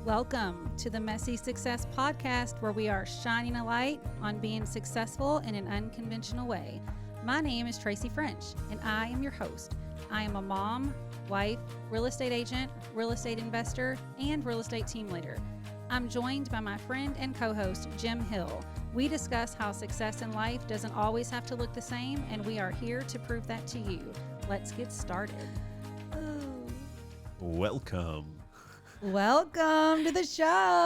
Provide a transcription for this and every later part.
Welcome to the Messy Success Podcast, where we are shining a light on being successful in an unconventional way. My name is Tracy French, and I am your host. I am a mom, wife, real estate agent, real estate investor, and real estate team leader. I'm joined by my friend and co-host, Jim Hill. We discuss how success in life doesn't always have to look the same, and we are here to prove that to you. Let's get started. Welcome Welcome to the show.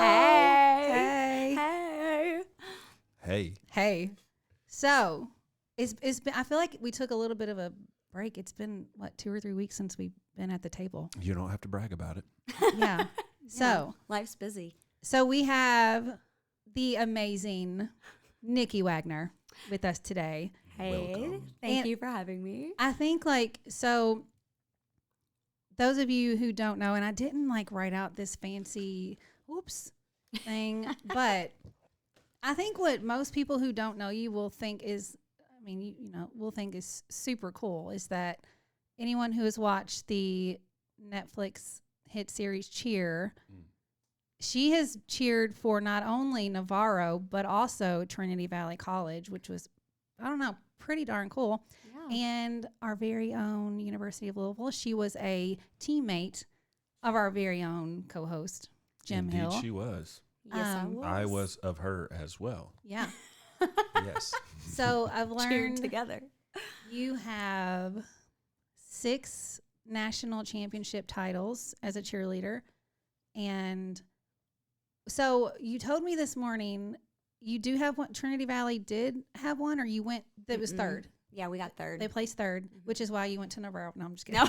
Hey. So it's been, I feel like we took a little bit of a break. It's been 2 or 3 weeks since we've been at the table. You don't have to brag about it. Yeah. So life's busy. So we have the amazing Nikki Wagner with us today. Hey, Welcome. thank you for having me. I think those of you who don't know, and I didn't write out this fancy thing, but I think what most people who don't know you will think is, will think is super cool is that anyone who has watched the Netflix hit series Cheer, she has cheered for not only Navarro, but also Trinity Valley College, which was, pretty darn cool. Yeah. And our very own University of Louisville. She was a teammate of our very own co-host, Jim Indeed, Hill. she was. Yes, I was of her as well. Yeah. Yes. So I've Cheered learned together. you have 6 national championship titles as a cheerleader. And so you told me this morning you do have one. Trinity Valley did have one, or you went, that was third. Yeah, we got third. They placed third, which is why you went to Navarro. No, I'm just kidding. No,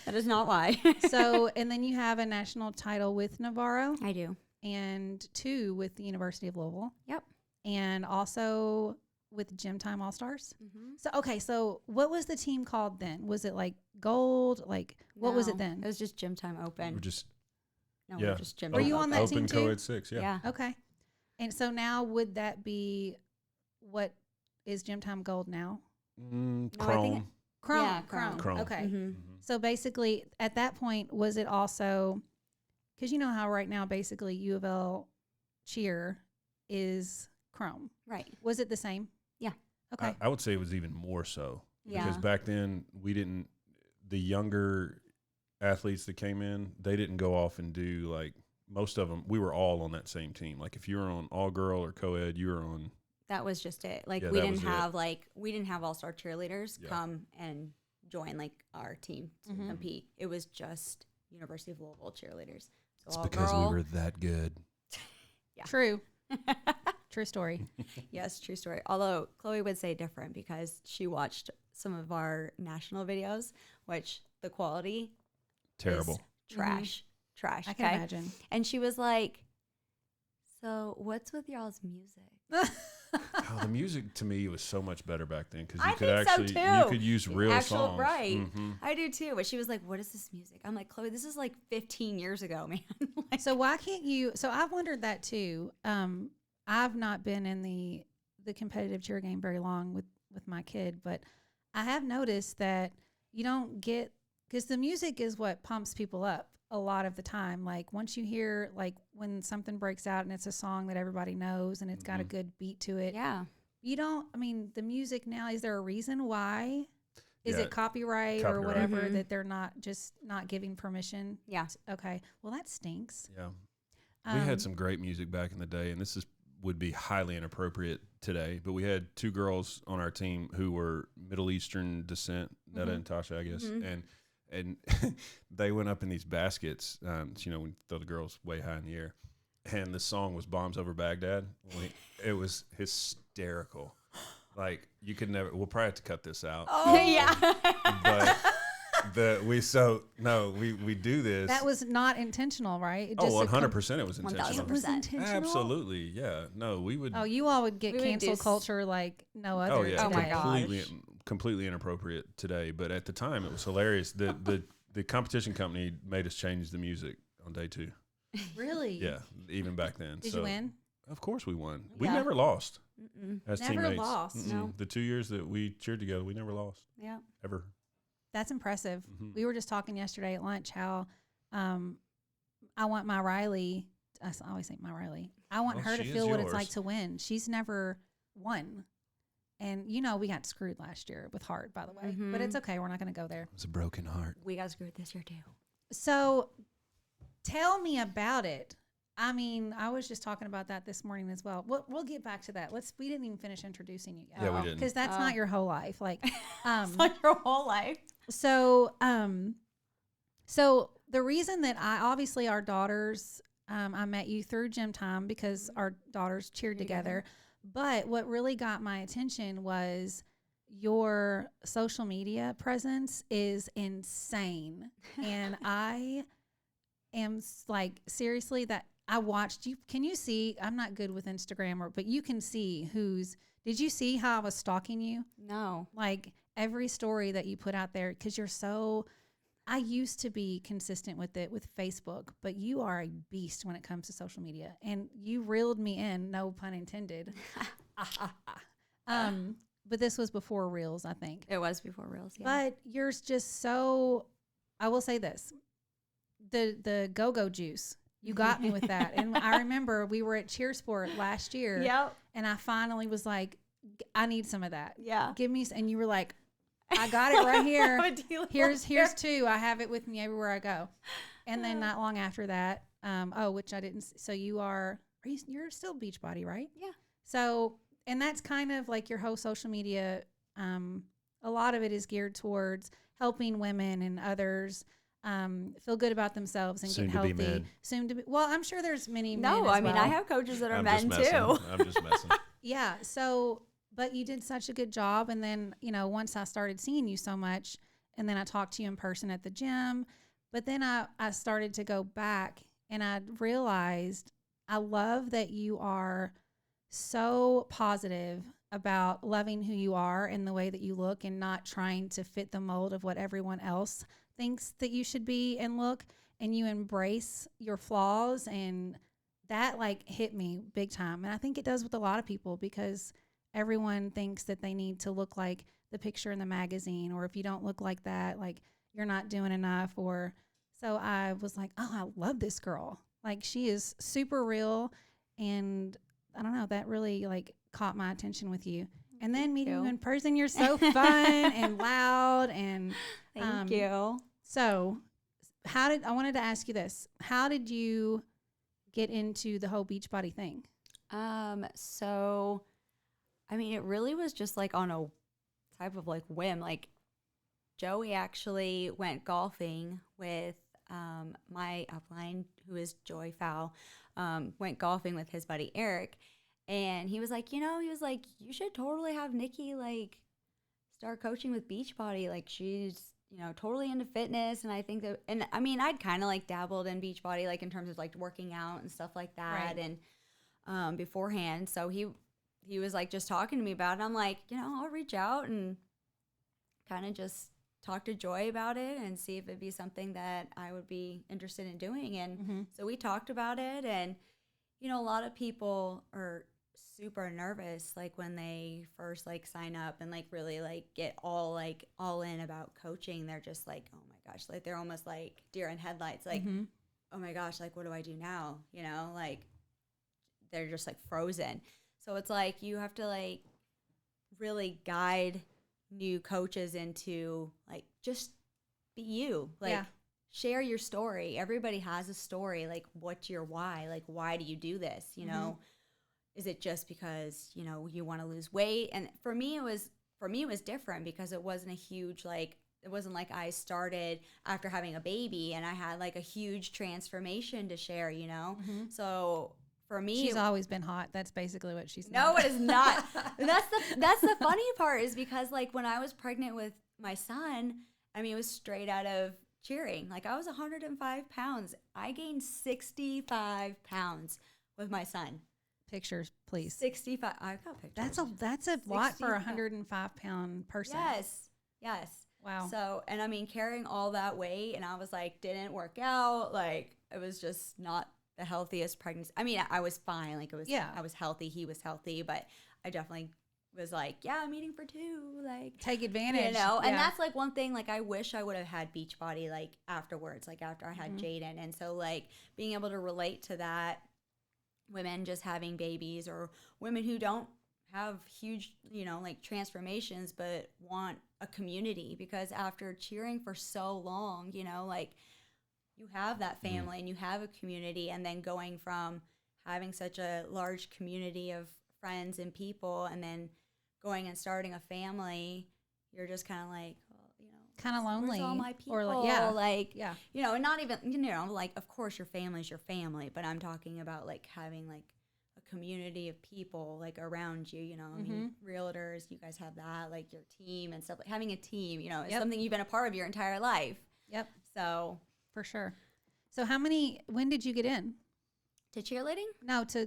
that is not why. So, and then you have a national title with Navarro I do. and 2 with the University of Louisville. Yep. And also with Gym Time All-Stars. Mm-hmm. So, okay. So what was the team called then? Was it gold? What was it then? It was just Gym Time Open. We're just we yeah. were just Gym Were Time you on that open team too? co-ed 6, yeah. Okay. And so now would that be what is Gym Time Gold now? No, I Chrome. think Chrome. Yeah, Chrome. Chrome. Okay. Mm-hmm. So basically at that point, was it also, because you know how right now basically U of L cheer is Chrome. Right. Was it the same? Yeah. Okay. I would say it was even more so. Yeah. Because back then, the younger athletes that came in, they didn't go off and do most of them, we were all on that same team. If you were on all girl or co-ed, you were on. That was just it. Yeah, we that didn't was have we didn't have all-star cheerleaders Yeah. come and join our team to Mhm. compete. It was just University of Louisville cheerleaders. So It's all because girl. we were that good. Yeah. True. True story. Yes, true story. Although Chloe would say different because she watched some of our national videos, which the quality Terrible. is trash. Trash. I can okay? imagine. And she was like, "So what's with y'all's music?" Oh, the music to me was so much better back then because I you could think so, actually too. you could use real Actual songs. right. Mhm. I do too. But she was like, "What is this music?" I'm like, "Chloe, this is 15 years ago, man." So why can't you? So I've wondered that too. I've not been in the competitive cheer game very long with my kid, but I have noticed that you don't get, because the music is what pumps people up a lot of the time. Once you hear when something breaks out and it's a song that everybody knows and it's got a good beat to it. Yeah. You don't. I mean, the music now. Is there a reason why? Is Yeah, it copyright or copyright. whatever Mhm. that they're not giving permission? Yeah. Okay. Well, that stinks. Yeah. We had some great music back in the day, and would be highly inappropriate today. But we had 2 girls on our team who were Middle Eastern descent, Netta and Tasha, I guess, and they went up in these baskets. When you throw the girls way high in the air, and the song was "Bombs Over Baghdad." It was hysterical. You could never. We'll probably have to cut this out. Oh yeah. But we do this. That was not intentional, right? It 100% it was intentional. It was intentional. Absolutely, yeah. No, we would. Oh, you all would get We would cancel do culture like no other. Oh yeah, Oh, my today. completely inappropriate today. But at the time, it was hilarious. The competition company made us change the music on day 2. Really? Yeah, even back then. Did you win? Of course, we won. We Yeah. never lost Mm-mm. as Never teammates. lost. Mm-mm. No. The 2 years that we cheered together, we never lost Yeah. ever. That's impressive. Mhm. We were just talking yesterday at lunch how I want my Riley. I always think my Riley. I want her to feel what it's like to win. She's never won. And, we got screwed last year with heart, by the way. But it's okay. We're not going to go there. It was a broken heart. We got screwed this year, too. So tell me about it. I mean, I was just talking about that this morning as well. We'll get back to that. We didn't even finish introducing you guys. Yeah, we didn't. Because that's not your whole life. Like, it's not your whole life. So the reason that obviously our daughters, I met you through gym time because our daughters cheered together. But what really got my attention was your social media presence is insane. And I am like, seriously, that I watched you. Can you see? I'm not good with Instagram, but you can see did you see how I was stalking you? No. Like every story that you put out there, because I used to be consistent with it with Facebook, but you are a beast when it comes to social media, and you reeled me in, no pun intended. But this was before Reels, I think. It was before Reels, yeah. But yours just so, I will say this, the go-go juice, you got me with that. And I remember we were at Cheersport last year, and I finally was like, I need some of that. Yeah. Give me, and you were like, I got it right here. Here's two. I have it with me everywhere I go. And then not long after that, which I didn't. So you're still Beachbody, right? Yeah. So, and that's kind of like your whole social media. A lot of it is geared towards helping women and others feel good about themselves and get healthy. Soon to be. Well, I'm sure there's many men. No, I mean, I have coaches that are men too. I'm just messing. Yeah. So. But you did such a good job. And then, once I started seeing you so much, and then I talked to you in person at the gym, but then I started to go back and I realized I love that you are so positive about loving who you are and the way that you look and not trying to fit the mold of what everyone else thinks that you should be and look. And you embrace your flaws, and that hit me big time. And I think it does with a lot of people because everyone thinks that they need to look like the picture in the magazine, or if you don't look like that, you're not doing enough. So I was like, oh, I love this girl. She is super real. And I don't know, that really caught my attention with you. And then meeting you in person, you're so fun and loud. And thank you. So I wanted to ask you this. How did you get into the whole Beachbody thing? I mean, it really was just on a type of whim. Joey actually went golfing with my upline, who is Joy Fowl, went golfing with his buddy Eric. And he was like, you should totally have Nikki start coaching with Beachbody. She's, totally into fitness. And I think that, and I mean, I'd kind of dabbled in Beachbody, in terms of working out and stuff like that. Right. And beforehand. So he was just talking to me about it. I'm like, I'll reach out and kind of just talk to Joy about it and see if it'd be something that I would be interested in doing. And so we talked about it. And, a lot of people are super nervous, when they first sign up and really get all in about coaching. They're just oh my gosh, they're almost deer in headlights. Oh my gosh, what do I do now? They're just frozen. So it's you have to really guide new coaches into just be you. Share your story. Everybody has a story. What's your why? Why do you do this? Is it just because, you want to lose weight? And for me it was different because it wasn't a huge it wasn't I started after having a baby and I had a huge transformation to share, So for me, she's always been hot. That's basically what she's. No, it is not. That's the funny part is because when I was pregnant with my son, I mean, it was straight out of cheering. I was 105 pounds. I gained 65 pounds with my son. Pictures, please. 65. I've got pictures. That's a lot for a 105-pound person. Yes. Wow. So, and I mean, carrying all that weight, and I was didn't work out. It was just not the healthiest pregnancy. I mean, I was fine. I was healthy. He was healthy, but I definitely was like, yeah, I'm eating for two, like take advantage, you know. And that's like one thing, like I wish I would have had Beachbody like afterwards, like after I had Jaden. And so like being able to relate to that, women just having babies or women who don't have huge, you know, like transformations, but want a community, because after cheering for so long, you know, like you have that family and you have a community, and then going from having such a large community of friends and people and then going and starting a family, you're just kind of like, well, you know, kind of lonely. Where's all my people? Or like, you know, and not even, you know, like, of course your family's your family, but I'm talking about like having like a community of people like around you, you know. I mean, realtors, you guys have that, like your team and stuff. Like having a team, you know, is something you've been a part of your entire life. Yep. So for sure. So when did you get in? To cheerleading? No, to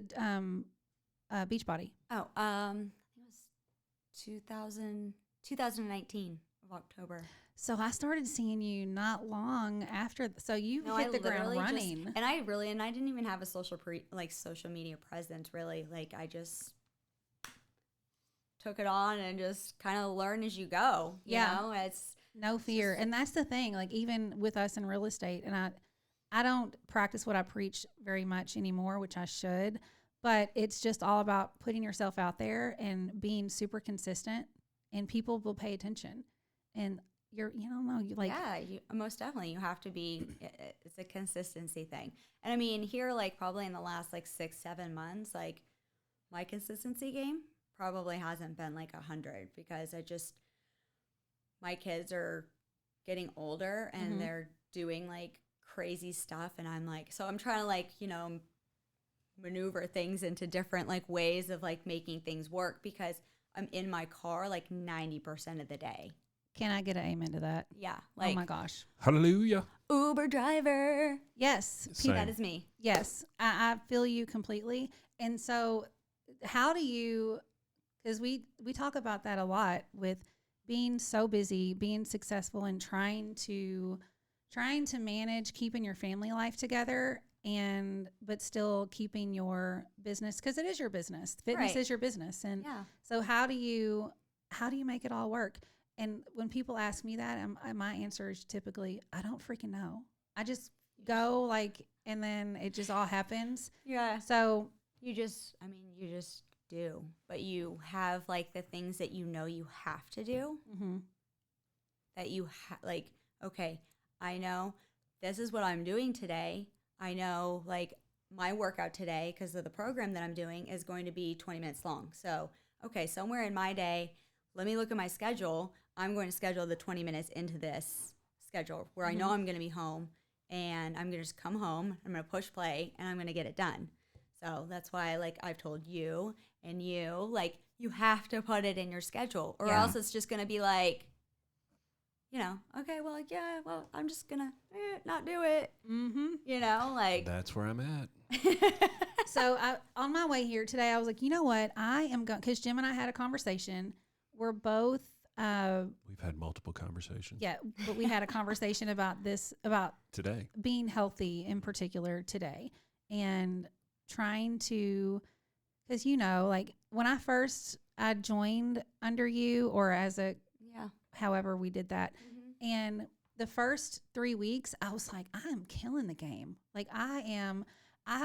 Beachbody. Oh, I think it was 2019 of October. So I started seeing you not long after. So you hit the ground running. And I didn't even have a social media presence really. Like I just took it on and just kind of learn as you go. You know, it's no fear. And that's the thing, like even with us in real estate, and I don't practice what I preach very much anymore, which I should, but it's just all about putting yourself out there and being super consistent, and people will pay attention. And you most definitely, you have to be, it's a consistency thing. And I mean, here, like probably in the last like 6-7 months, like my consistency game probably hasn't been like 100, because my kids are getting older and they're doing like crazy stuff, and I'm like, so I'm trying to like, you know, maneuver things into different like ways of like making things work, because I'm in my car like 90% of the day. Can I get an amen to that? Yeah. Like, oh my gosh. Hallelujah. Uber driver. Yes. That is me. Yes. I feel you completely. And so how do you, because we talk about that a lot with being so busy, being successful, and trying to manage keeping your family life together, but still keeping your business, because it is your business. Fitness is your business. And so how do you make it all work? And when people ask me that, my answer is typically, I don't freaking know. I just go like, and then it just all happens. Yeah. So you just do, but you have like the things that you know you have to do, that you like, okay, I know this is what I'm doing today. I know like my workout today, because of the program that I'm doing, is going to be 20 minutes long. So, okay, somewhere in my day, let me look at my schedule. I'm going to schedule the 20 minutes into this schedule where I know I'm going to be home, and I'm going to just come home, I'm going to push play, and I'm going to get it done. So that's why, like, I've told you and you, like, you have to put it in your schedule, or else it's just going to be like, you know, okay, well, like, yeah, well, I'm just going to not do it. You know, like. That's where I'm at. So on my way here today, I was like, you know what? I am going, because Jim and I had a conversation. We're both. We've had multiple conversations. Yeah, but we had a conversation about today, being healthy in particular today, and trying to, because you know, like when I joined under you, or as however we did that, and the first 3 weeks I was like, I am killing the game. Like I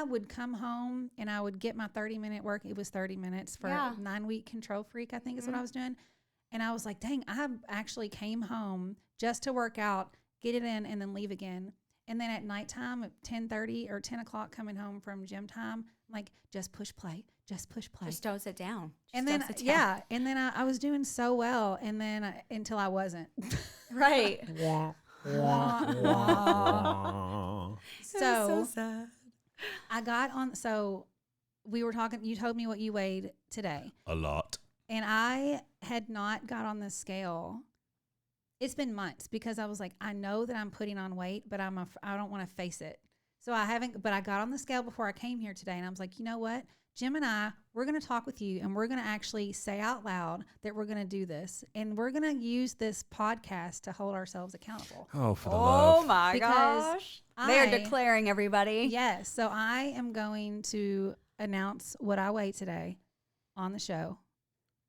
would come home and I would get my 30-minute work. It was 30 minutes for 9-week control freak, I think is what I was doing. And I was like, dang, I actually came home just to work out, get it in, and then leave again. And then at nighttime at 10:30 or 10 o'clock coming home from gym time, I'm like, just push play. Just don't sit down. And then, I was doing so well. And then until I wasn't. Right. So sad. I got on, so we were talking, you told me what you weighed today. A lot. And I had not got on the scale. It's been months, because I was like, I know that I'm putting on weight, but I don't want to face it. So I haven't, but I got on the scale before I came here today, and I was like, you know what? Jim and we're going to talk with you, and we're going to actually say out loud that we're going to do this. And we're going to use this podcast to hold ourselves accountable. Oh, for the love. Oh my gosh. They are declaring, everybody. Yes. So I am going to announce what I weigh today on the show.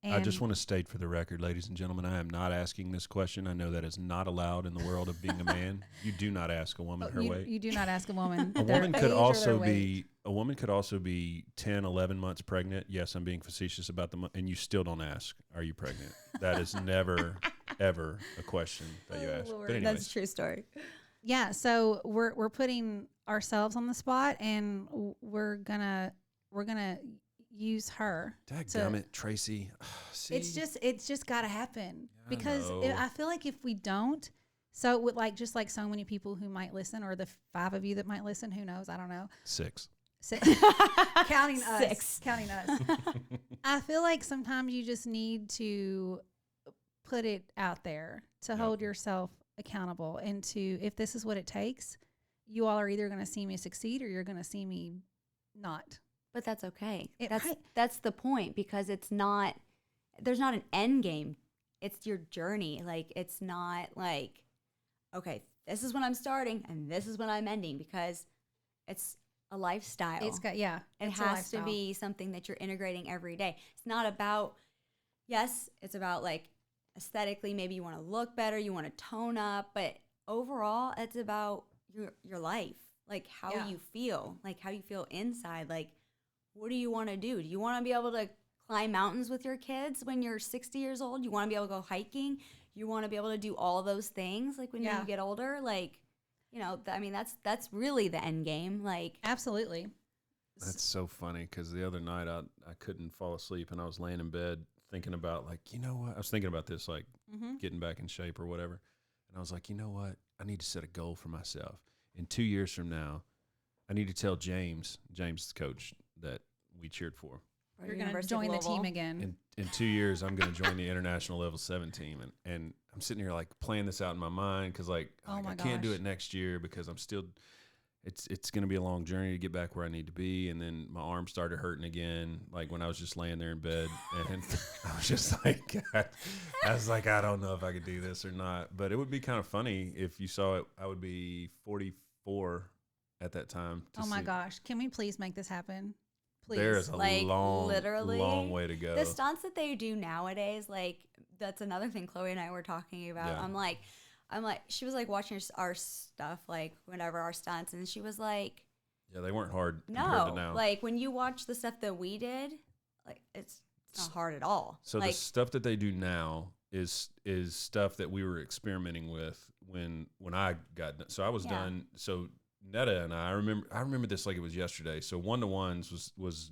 I just want to state for the record, ladies and gentlemen, I am not asking this question. I know that is not allowed in the world of being a man. You do not ask a woman her weight. You do not ask a woman. A woman could also be 10, 11 months pregnant. Yes, I'm being facetious about and you still don't ask, are you pregnant? That is never, ever a question that you ask. Lord, But anyways. that's a true story. Yeah, so we're putting ourselves on the spot, and we're gonna use her. Dadgummit, Tracy. See? It's just got to happen, because know. I feel like if we don't, so with just like so many people who might listen, or the 5 of you that might listen, who knows? I don't know. 6. Counting us. 6. Counting us. I feel like sometimes you just need to put it out there to hold yourself accountable, and to, if this is what it takes, you all are either going to see me succeed or you're going to see me not. But that's okay. Right. That's the point, because there's not an end game. It's your journey. Like, it's not like, okay, this is when I'm starting and this is when I'm ending, because it's a lifestyle. It has to be something that you're integrating every day. It's not about, yes, it's about like aesthetically, maybe you want to look better, you want to tone up, but overall it's about your life, like how you feel inside. Like, what do you want to do? Do you want to be able to climb mountains with your kids when you're 60 years old? You want to be able to go hiking? You want to be able to do all those things like when you get older? Like, I mean, that's really the end game. Like, absolutely. That's so funny, because the other night I couldn't fall asleep, and I was laying in bed thinking about, like, you know what? I was thinking about this, like, getting back in shape or whatever. And I was like, you know what? I need to set a goal for myself. In 2 years from now, I need to tell James, the coach that we cheered for. You're going to join the team again. In 2 years, I'm going to join the international level 7 team. And I'm sitting here, like, playing this out in my mind, because, like, I can't do it next year, because I'm still – it's going to be a long journey to get back where I need to be. And then my arm started hurting again, like when I was just laying there in bed. And I was just like, I don't know if I could do this or not. But it would be kind of funny if you saw it. I would be 44 at that time. Oh, my gosh. Can we please make this happen? Please. There's a literally long way to go. The stunts that they do nowadays, like, that's another thing Chloe and I were talking about. Yeah. I'm like, she was like watching our stuff, like whenever our stunts, and she was like, yeah, they weren't hard compared to now. Like when you watch the stuff that we did, like it's not hard at all. So like, the stuff that they do now is stuff that we were experimenting with when I got done. So I was done. So Netta and I remember this like it was yesterday. So 1-to-1s was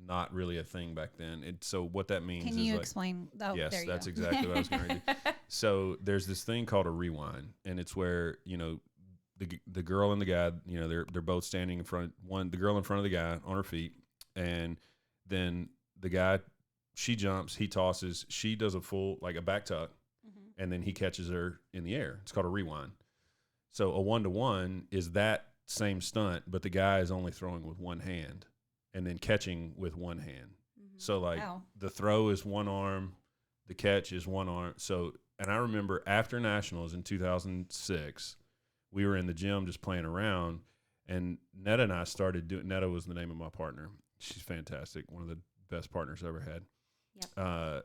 not really a thing back then. So what that means Can is, you like, explain? Oh, yes, there you that's go. exactly what I was going to do. So there's this thing called a rewind, and it's where, the girl and the guy, they're both standing in front, the girl in front of the guy on her feet, and then the guy, she jumps, he tosses, she does a full, like a back tuck, and then he catches her in the air. It's called a rewind. So a 1-to-1 is that same stunt, but the guy is only throwing with one hand and then catching with one hand. So, like, the throw is one arm, the catch is one arm. So, and I remember after Nationals in 2006, we were in the gym just playing around, and Netta and I started doing – Netta was the name of my partner. She's fantastic, one of the best partners I ever had. Yep.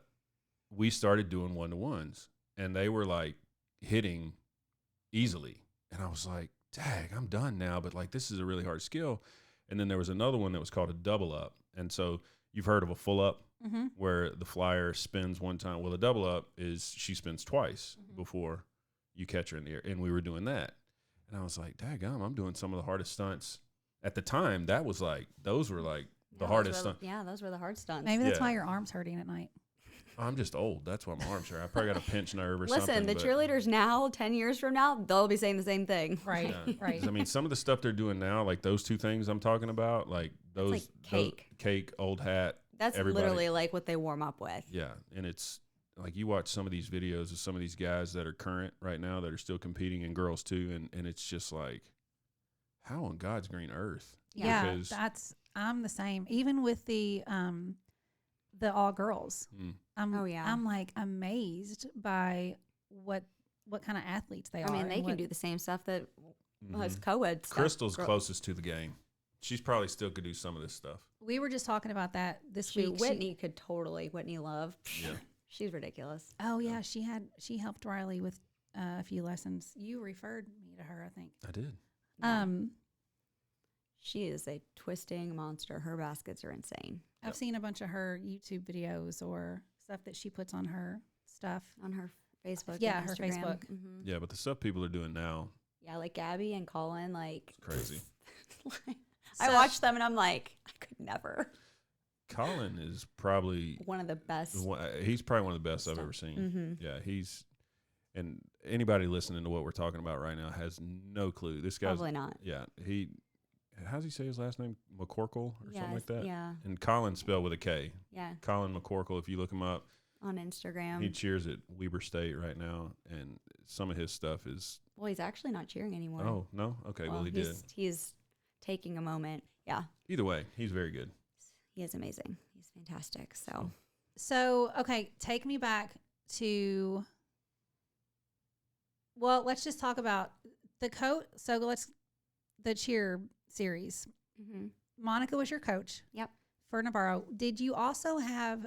We started doing 1-to-1s, and they were, like, hitting easily. And I was like, dang, I'm done now, but, like, this is a really hard skill. And then there was another one that was called a double up. And so you've heard of a full up where the flyer spins one time. Well, a double up is she spins twice before you catch her in the air. And we were doing that. And I was like, daggum, I'm doing some of the hardest stunts. At the time, that was like, those were like the hardest stunts. Yeah, those were the hard stunts. Maybe that's why your arm's hurting at night. I'm just old. That's why my arms hurt. I probably got a pinch nerve or Listen, something. Listen, the cheerleaders now, 10 years from now, they'll be saying the same thing. Right, right. I mean, some of the stuff they're doing now, like those two things I'm talking about, like those, like cake. Cake, old hat. That's literally like what they warm up with. Yeah, and it's like you watch some of these videos of some of these guys that are current right now that are still competing, and girls too, and it's just like, how on God's green earth? Yeah, I'm the same. Even with the all girls. I'm like amazed by what kind of athletes they are. I mean, they can do the same stuff that us co-ed stuff. Crystal's closest to the game. she's probably still could do some of this stuff. We were just talking about that this week. Whitney could totally. Whitney Love. Yeah. She's ridiculous. Oh yeah, she helped Riley with a few lessons. You referred me to her, I think. I did. She is a twisting monster. Her baskets are insane. I've seen a bunch of her YouTube videos or stuff that she puts on her stuff. On her Facebook. Yeah, and her Instagram. Facebook. Mm-hmm. Yeah, but the stuff people are doing now, Yeah, like Gabby and Colin, like it's crazy. I watch them and I'm like, I could never. Colin is probably One of the best. He's probably one of the best I've ever seen. Mm-hmm. Yeah, and anybody listening to what we're talking about right now has no clue. This guy's Probably not. Yeah, how's he say his last name? McCorkle or something like that? Yeah. And Colin spelled with a K. Yeah. Colin McCorkle, if you look him up. On Instagram. He cheers at Weber State right now, and some of his stuff is... Well, he's actually not cheering anymore. Oh, no? Okay, well he did. He's taking a moment. Yeah. Either way, he's very good. He is amazing. He's fantastic. So, okay, take me back to... Well, let's just talk about the coach. So the cheer series. Mm-hmm. Monica was your coach. Yep. For Navarro. Did you also have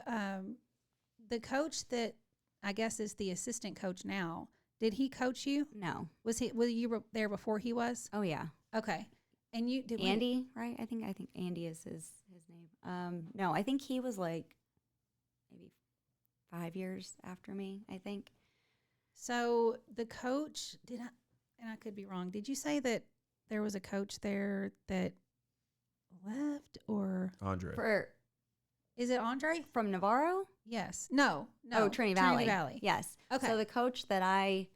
the coach that I guess is the assistant coach now? Did he coach you? No. Was you there before he was? Oh yeah. Okay. And you did Andy, right? I think Andy is his name. No, I think he was like maybe 5 years after me, I think. So the coach and I could be wrong. Did you say that there was a coach there that left or Andre. Is it Andre? From Navarro? Yes. No. Oh, Trinity Valley. Trinity Valley. Yes. Okay. So the coach that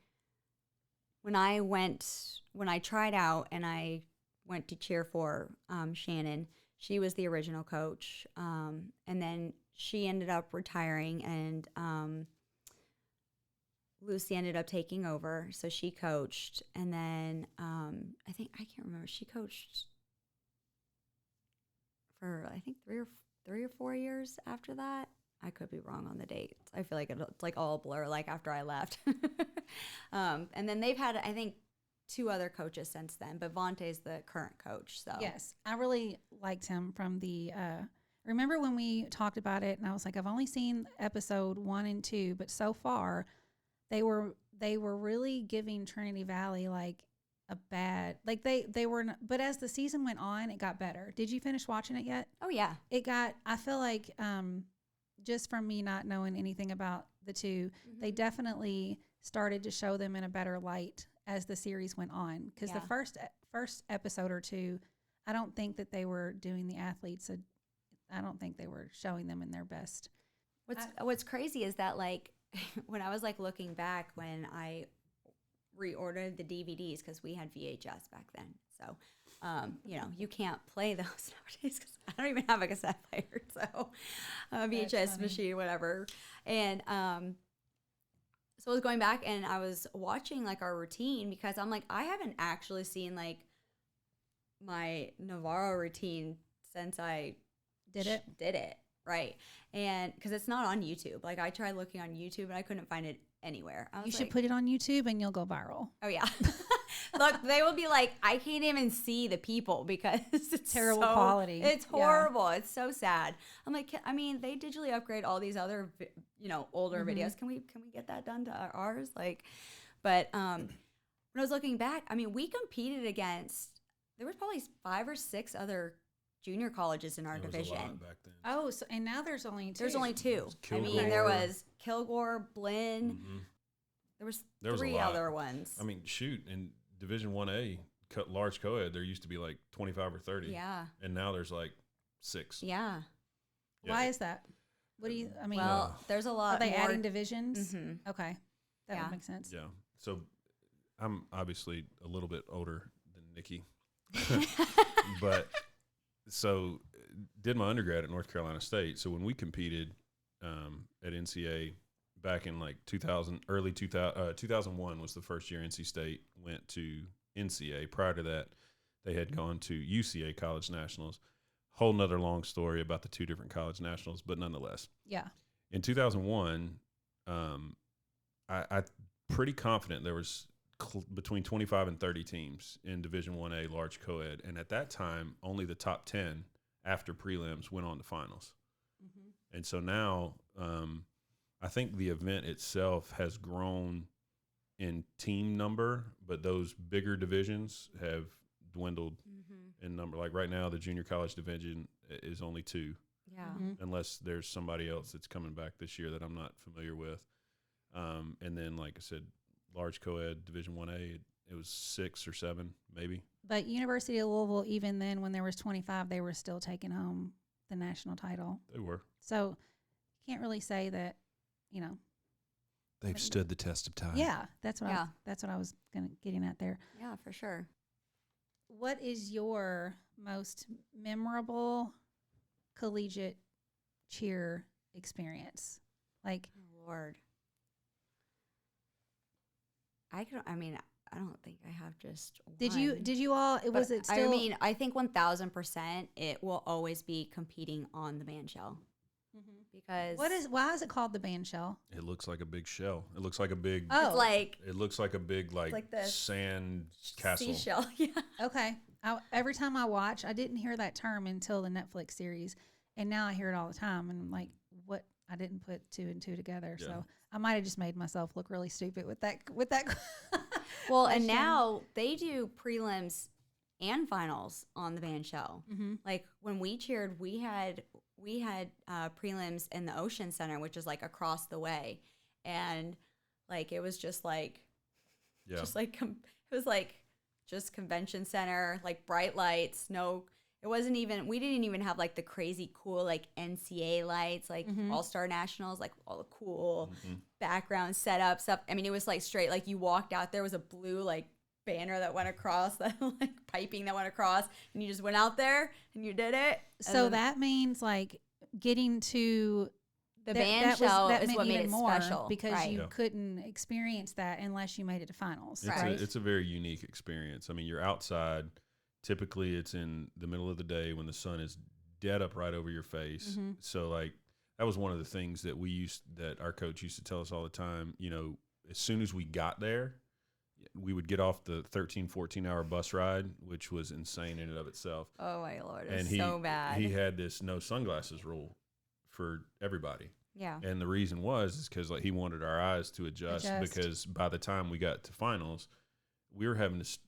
when I tried out and I went to cheer for Shannon, she was the original coach. And then she ended up retiring and Lucy ended up taking over. So she coached. And then I can't remember. She coached for, I think, three or 4 years after that. I could be wrong on the dates. I feel like it's like all blur, like after I left. And then they've had, I think, 2 other coaches since then, but Vontae's the current coach. So yes, I really liked him from the, remember when we talked about it and I was like, I've only seen episode 1 and 2, but so far they were really giving Trinity Valley like a bad, like they were, but as the season went on, it got better. Did you finish watching it yet? Oh yeah. I feel like, just from me not knowing anything about the 2, Mm-hmm. they definitely started to show them in a better light as the series went on. Because the first episode or 2, I don't think that they were doing the athletes. I don't think they were showing them in their best. What's crazy is that like when I was like looking back when I reordered the DVDs because we had VHS back then. So, you can't play those nowadays because I don't even have a cassette player. So, VHS machine, whatever. And so I was going back and I was watching like our routine because I'm like, I haven't actually seen like my Navarro routine since I did it. Right. And because it's not on YouTube. Like I tried looking on YouTube and I couldn't find it anywhere. You should put it on YouTube and you'll go viral. Oh yeah. Look, they will be like, I can't even see the people because it's terrible quality. It's horrible. Yeah. It's so sad. I'm like, I mean, they digitally upgrade all these other, older videos. Can we get that done to ours? Like, but when I was looking back, I mean, we competed against. There was probably 5 or 6 other junior colleges in our division. Was a lot back then. Oh, so and now there's only 2. There's only 2. I mean, there was Kilgore, Blinn. Mm-hmm. There was 3 other ones. I mean, shoot, in Division 1A, large co-ed, there used to be like 25 or 30. Yeah. And now there's like 6. Yeah. Why is that? What do you, I mean? Well, there's a lot. Are they adding divisions? Mm-hmm. Okay. That would make sense. Yeah. So I'm obviously a little bit older than Nikki. But so did my undergrad at North Carolina State. So when we competed at NCA back in like 2001 was the first year NC State went to NCA. Prior to that, they had gone to UCA College Nationals. Whole nother long story about the 2 different college nationals, but nonetheless. Yeah. In 2001, I'm pretty confident there was between 25 and 30 teams in Division 1A large co-ed. And at that time, only the top 10 after prelims went on to finals. Mm-hmm. And so now I think the event itself has grown in team number, but those bigger divisions have dwindled in number. Like right now, the junior college division is only 2. Yeah. Unless there's somebody else that's coming back this year that I'm not familiar with. And then, like I said, large co-ed Division 1A, it was 6 or 7 maybe. But University of Louisville, even then when there was 25, they were still taking home the national title. They were. So you can't really say that, you know. They've stood the test of time. Yeah, that's what I was getting at there. Yeah, for sure. What is your most memorable collegiate cheer experience? Like, oh, Lord. I don't think I have just one. Did you all, was it still? I mean, I think 1,000% it will always be competing on the band shell. Because why is it called the band shell? It looks like a big shell. It looks like a big. It's like. It looks like a big like sand castle. Seashell. Yeah. Okay. Every time I watch, I didn't hear that term until the Netflix series, and now I hear it all the time. And I'm like, what? I didn't put 2 and 2 together, so I might have just made myself look really stupid with that. Well, and now they do prelims and finals on the band shell. Mm-hmm. Like when we cheered, we had prelims in the Ocean Center, which is like across the way, and like it was just like, it was like just convention center, like bright lights. No, it wasn't even. We didn't even have like the crazy cool like NCAA lights, like All-Star Nationals, like all the cool background setup stuff. I mean, it was like straight. Like you walked out, there was a blue like banner that went across, that like piping that went across, and you just went out there and you did it. So that means like getting to the band shell is what made it special, because you couldn't experience that unless you made it to finals. It's a very unique experience. I mean, you're outside. Typically, it's in the middle of the day when the sun is dead up right over your face. Mm-hmm. So, like, that was one of the things that that our coach used to tell us all the time. You know, as soon as we got there, we would get off the 13, 14-hour bus ride, which was insane in and of itself. Oh, my Lord. It was so bad. He had this no sunglasses rule for everybody. Yeah. And the reason is because like, he wanted our eyes to adjust because by the time we got to finals, we were having to,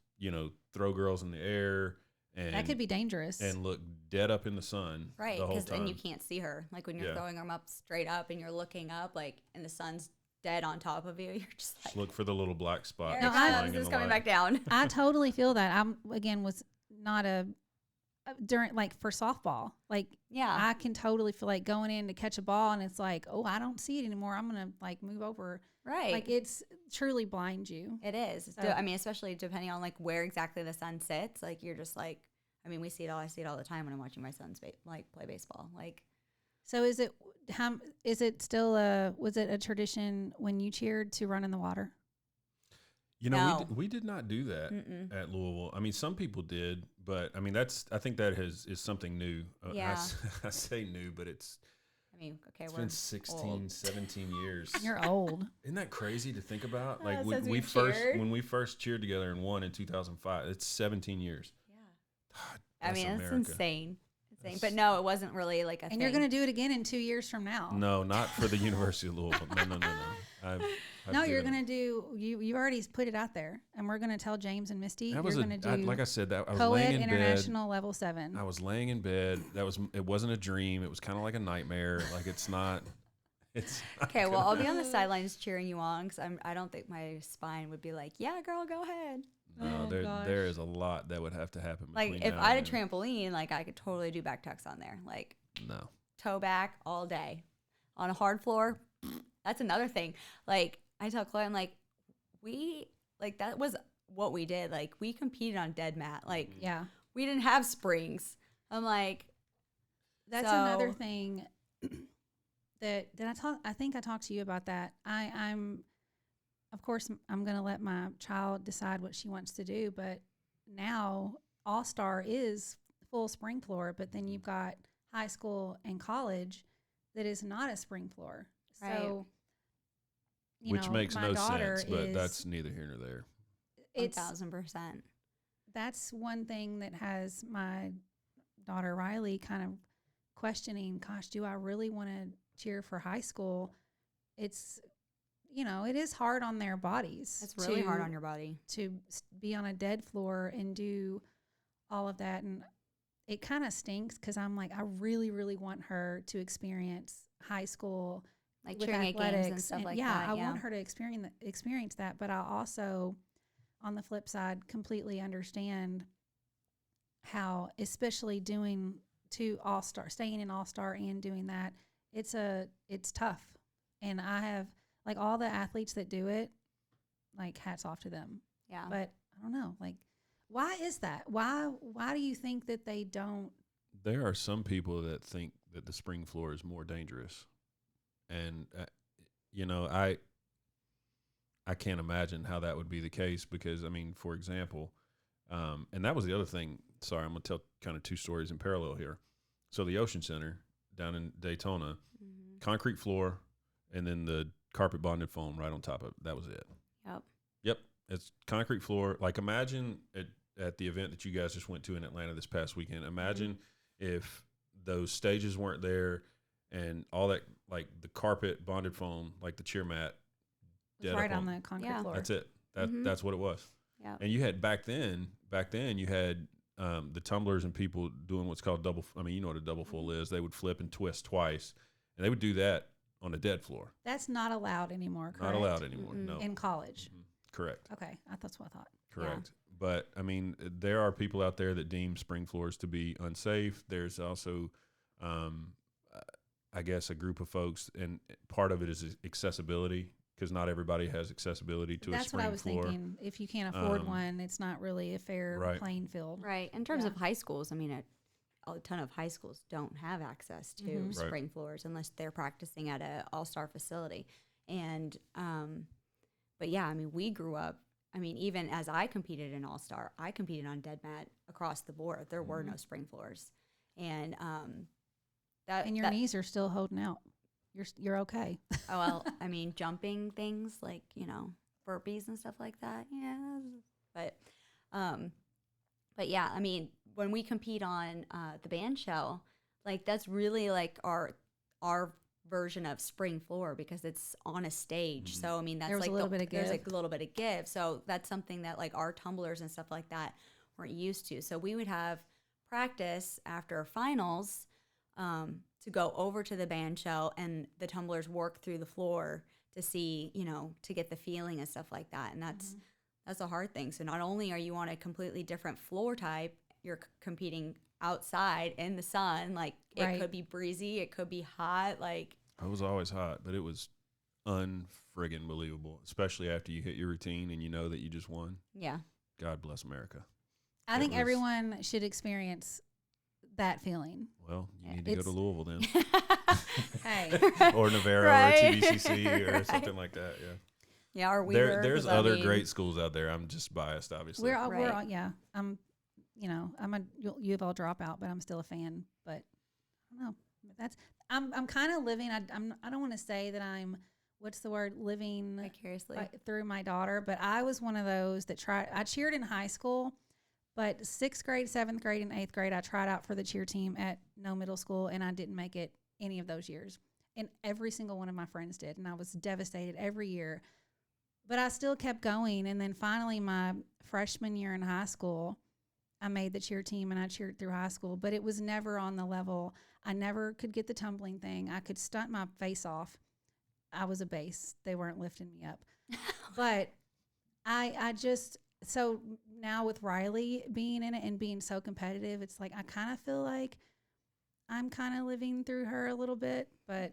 throw girls in the air. And that could be dangerous. And look dead up in the sun the whole time. Because then you can't see her. Like when you're throwing them up straight up and you're looking up, like, and the sun's dead on top of you, you're just like. Just look for the little black spot. This is coming back down. I totally feel that. Was not during like for softball. Like, I can totally feel like going in to catch a ball and it's like, oh, I don't see it anymore. I'm going to like move over. Right. Like it's truly blinds you. It is. So, I mean, especially depending on like where exactly the sun sits, like you're just like, I mean, I see it all the time when I'm watching my sons play baseball. Like, so was it a tradition when you cheered to run in the water? No. We did not do that at Louisville. I mean, some people did, but I mean, I think that is something new. Yeah. I say new, but it's been 16, old. 17 years. You're old. Isn't that crazy to think about? Like when we first cheered together and won in 2005, it's 17 years. Yeah. God, I mean, it's insane. But no, it wasn't really like a thing. And you're going to do it again in 2 years from now. No, not for the University of Louisville. No. You're going to do, you've already put it out there. And we're going to tell James and Misty, you're going to do, like I said, that I was co-ed laying in international bed. level 7. I was laying in bed. It wasn't a dream. It was kind of like a nightmare. Like it's not. Okay, well, I'll be on the sidelines cheering you on because I don't think my spine would be like, yeah, girl, go ahead. No, there is a lot that would have to happen. Like if I had a trampoline, like I could totally do back tucks on there. Like no toe back all day on a hard floor. That's another thing. Like I tell Chloe, I'm like, that was what we did. Like we competed on dead mat. Like we didn't have springs. I'm like, that's another thing that I think I talked to you about that. Of course, I'm going to let my child decide what she wants to do, but now All-Star is full spring floor, but then you've got high school and college that is not a spring floor. Right. So, which makes no sense, but that's neither here nor there. it's 1,000%. That's one thing that has my daughter Riley kind of questioning, gosh, do I really want to cheer for high school? It's, it is hard on their bodies. It's really hard on your body. To be on a dead floor and do all of that. And it kind of stinks because I'm like, I really, really want her to experience high school, like with cheering at games athletics and stuff and like yeah, that. I want her to experience that. But I also, on the flip side, completely understand how, especially doing staying in All-Star and doing that, it's tough. And I have, like, all the athletes that do it, like, hats off to them. Yeah. But I don't know, like, why is that? Why do you think that they don't? There are some people that think that the spring floor is more dangerous. And, I can't imagine how that would be the case because, I mean, for example, and that was the other thing. Sorry, I'm going to tell kind of two stories in parallel here. So the Ocean Center down in Daytona, concrete floor, and then the carpet bonded foam right on top of it. That was it. Yep. It's concrete floor. Like, imagine at the event that you guys just went to in Atlanta this past weekend, imagine if those stages weren't there and all that, like the carpet bonded foam, like the cheer mat, Right on the concrete floor. That's it. That's what it was. Yeah. And you had back then you had the tumblers and people doing what's called double. I mean, you know what a double full is. They would flip and twist twice, and they would do that on a dead floor. That's not allowed anymore, correct? Not allowed anymore, no. In college? Correct. Okay, that's what I thought. Correct. Yeah. But, I mean, there are people out there that deem spring floors to be unsafe. There's also, I guess, a group of folks, and part of it is accessibility, because not everybody has accessibility to a spring floor. That's what I was thinking. If you can't afford one, it's not really a fair playing field. Right. In terms of high schools, I mean, a ton of high schools don't have access to spring floors unless they're practicing at an all-star facility. And, but yeah, I mean, we grew up, I mean, even as I competed in all-star, I competed on dead mat across the board. There were no spring floors. And, and your knees are still holding out. You're okay. Oh, well, I mean, jumping things like, burpees and stuff like that. Yeah. But yeah, I mean, when we compete on the band shell, like that's really like our version of spring floor because it's on a stage. So, I mean, that's like there's like a little bit of give. So that's something that like our tumblers and stuff like that weren't used to. So we would have practice after finals, to go over to the band shell and the tumblers work through the floor to see, to get the feeling and stuff like that. And that's a hard thing. So not only are you on a completely different floor type, you're competing outside in the sun. Like it could be breezy, it could be hot. Like it was always hot, but it was unfriggin' believable, especially after you hit your routine and you know that you just won. Yeah. God bless America. I think everyone should experience that feeling. Well, you need to go to Louisville then. Hey. Or Navarro or TVCC or something like that, yeah. Yeah, or there's other great schools out there. I'm just biased, obviously. We're all, yeah. I'm a U of L dropout, but I'm still a fan. But I don't know. I'm kind of living. I don't want to say that I'm. What's the word? Living vicariously through my daughter. But I was one of those that I cheered in high school, but 6th grade, 7th grade, and 8th grade, I tried out for the cheer team at no middle school, and I didn't make it any of those years. And every single one of my friends did, and I was devastated every year. But I still kept going, and then finally my freshman year in high school, I made the cheer team, and I cheered through high school. But it was never on the level. I never could get the tumbling thing. I could stunt my face off. I was a base. They weren't lifting me up. But I just, so now with Riley being in it and being so competitive, it's like I kind of feel like I'm kind of living through her a little bit. But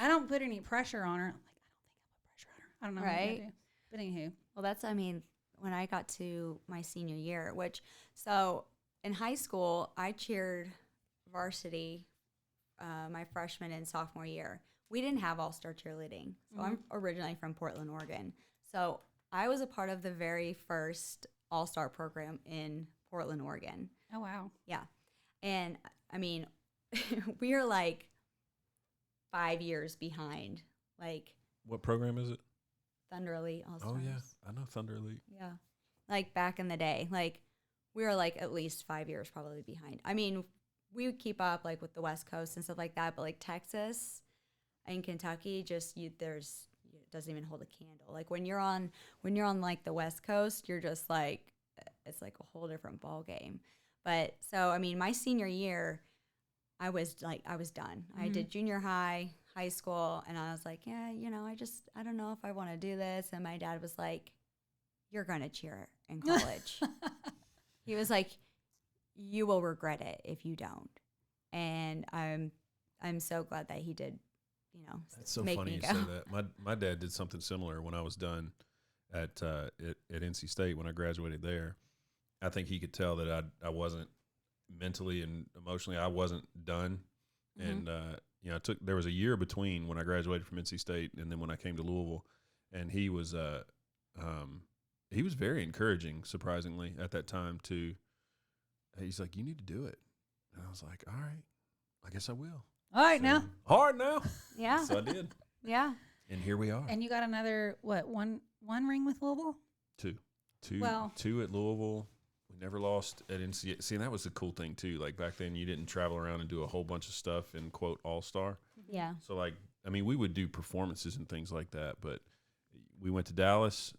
I don't put any pressure on her. I don't know. Right. But anywho. Well, that's, I mean, when I got to my senior year, so in high school, I cheered varsity my freshman and sophomore year. We didn't have all-star cheerleading. So I'm originally from Portland, Oregon. So I was a part of the very first all-star program in Portland, Oregon. Oh, wow. Yeah. And, I mean, we are like 5 years behind. Like, what program is it? Thunder Elite All Stars. Oh yeah, I know Thunder Elite. Yeah. Like back in the day, like we were like at least 5 years probably behind. I mean, we would keep up like with the West Coast and stuff like that, but like Texas and Kentucky, just it doesn't even hold a candle. Like when you're on like the West Coast, you're just like, it's like a whole different ball game. But so I mean, my senior year, I was done. I did junior high, high school, and I was like, yeah, I don't know if I want to do this. And my dad was like, you're going to cheer in college. He was like, you will regret it if you don't. And I'm so glad that he did, That's so make funny me you go. say that. My dad did something similar when I was done at NC State when I graduated there. I think he could tell that I wasn't mentally and emotionally, I wasn't done. Mm-hmm. And there was a year between when I graduated from NC State and then when I came to Louisville, and he was very encouraging, surprisingly, at that time. He's like, you need to do it, and I was like, all right, I guess I will. All right, now. Hard now. Yeah. So I did. Yeah. And here we are. And you got another, one ring with Louisville? Two Well, at Louisville. We never lost at NCAA. See, that was the cool thing too. Like back then, you didn't travel around and do a whole bunch of stuff and quote all-star. Yeah. So like, I mean, we would do performances and things like that. But we went to Dallas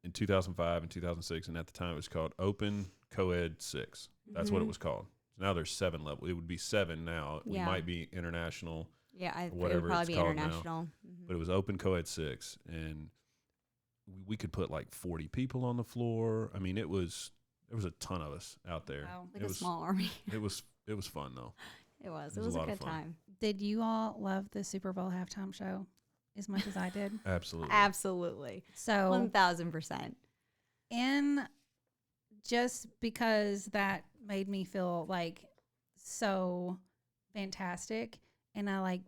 in 2005 and 2006, and at the time it was called Open Co-Ed 6. That's what it was called. So now there's 7 levels. It would be 7 now. We might be international. Yeah, it would whatever probably it's be called international. now. But it was Open Co-Ed 6, and we could put like 40 people on the floor. I mean, there was a ton of us out there. Wow. Like a small army. It was fun though. It was a a lot of good fun. time. did you all love the Super Bowl halftime show as much as I did? Absolutely. Absolutely. So 1,000%. and just because that made me feel like so fantastic, and I like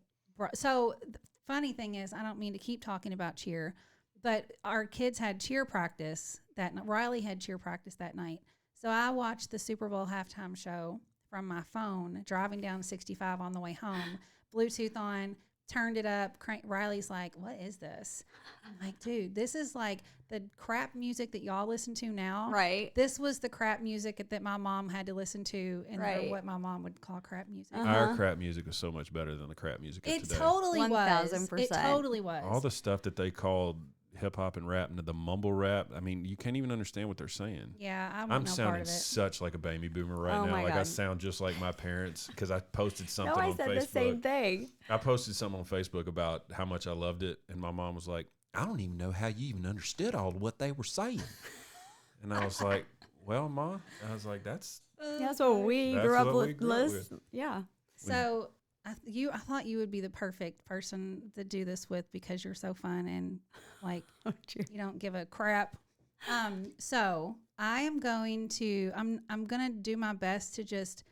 so the funny thing is, I don't mean to keep talking about cheer, but our kids had cheer practice Riley had cheer practice that night, so I watched the Super Bowl halftime show from my phone driving down 65 on the way home, Bluetooth on, turned it up. Riley's like, what is this? I'm like, dude, this is like the crap music that y'all listen to now. Right. This was the crap music that my mom had to listen to, and or what my mom would call crap music. Our crap music was so much better than the crap music of It today. totally was. 1000%. It totally was. All the stuff that they called hip hop and rap and the mumble rap, I mean, you can't even understand what they're saying. Yeah, I'm no part sounding of it. such like a baby boomer right Oh now. my Like I God. sound just like my parents because I posted something No, I on said Facebook. the same thing. I posted something on Facebook about how much I loved it, and my mom was like, I don't even know how you even understood all of what they were saying. And I was like, well, Ma, I was like, that's That's what we That's grew up what we grew up with. Yeah. So I thought you would be the perfect person to do this with because you're so fun and like you don't give a crap. So I am going to I'm gonna do my best to just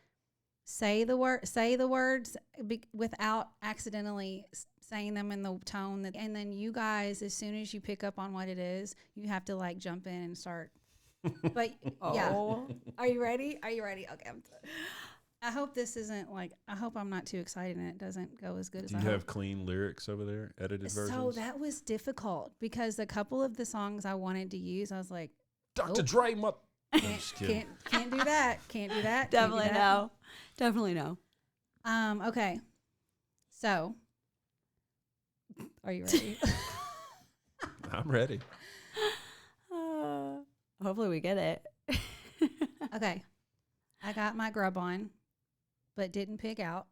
say the words without accidentally saying them in the tone and then you guys, as soon as you pick up on what it is, you have to like jump in and start. But yeah, are you ready? Okay, I hope this isn't like, I hope I'm not too excited and it doesn't go as good as Do I you hope. have clean lyrics over there, edited versions? So that was difficult because a couple of the songs I wanted to use, I was like, Dr. Dre, I'm just kidding. can't do that. Can't do that. Definitely can't do no. Definitely no. that. Okay. So, are you ready? I'm ready. Hopefully we get it. Okay. I got my grub on, but didn't pig out.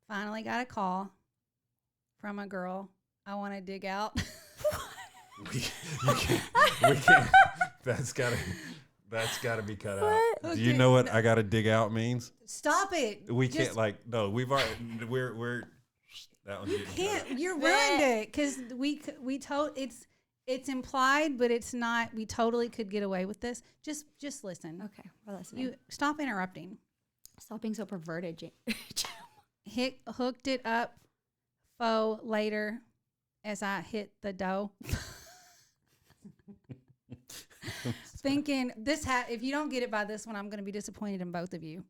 Finally got a call from a girl I want to dig out. We can't. That's gotta be cut out. Do you know what I gotta dig out means? Stop it. We can't we've already we're that one. You ruined it because we told it's implied, but it's not. We totally could get away with this. Just listen. Okay, we're listening. You stop interrupting. Stop being so perverted, Hooked it up faux later as I hit the dough. Thinking if you don't get it by this one, I'm going to be disappointed in both of you.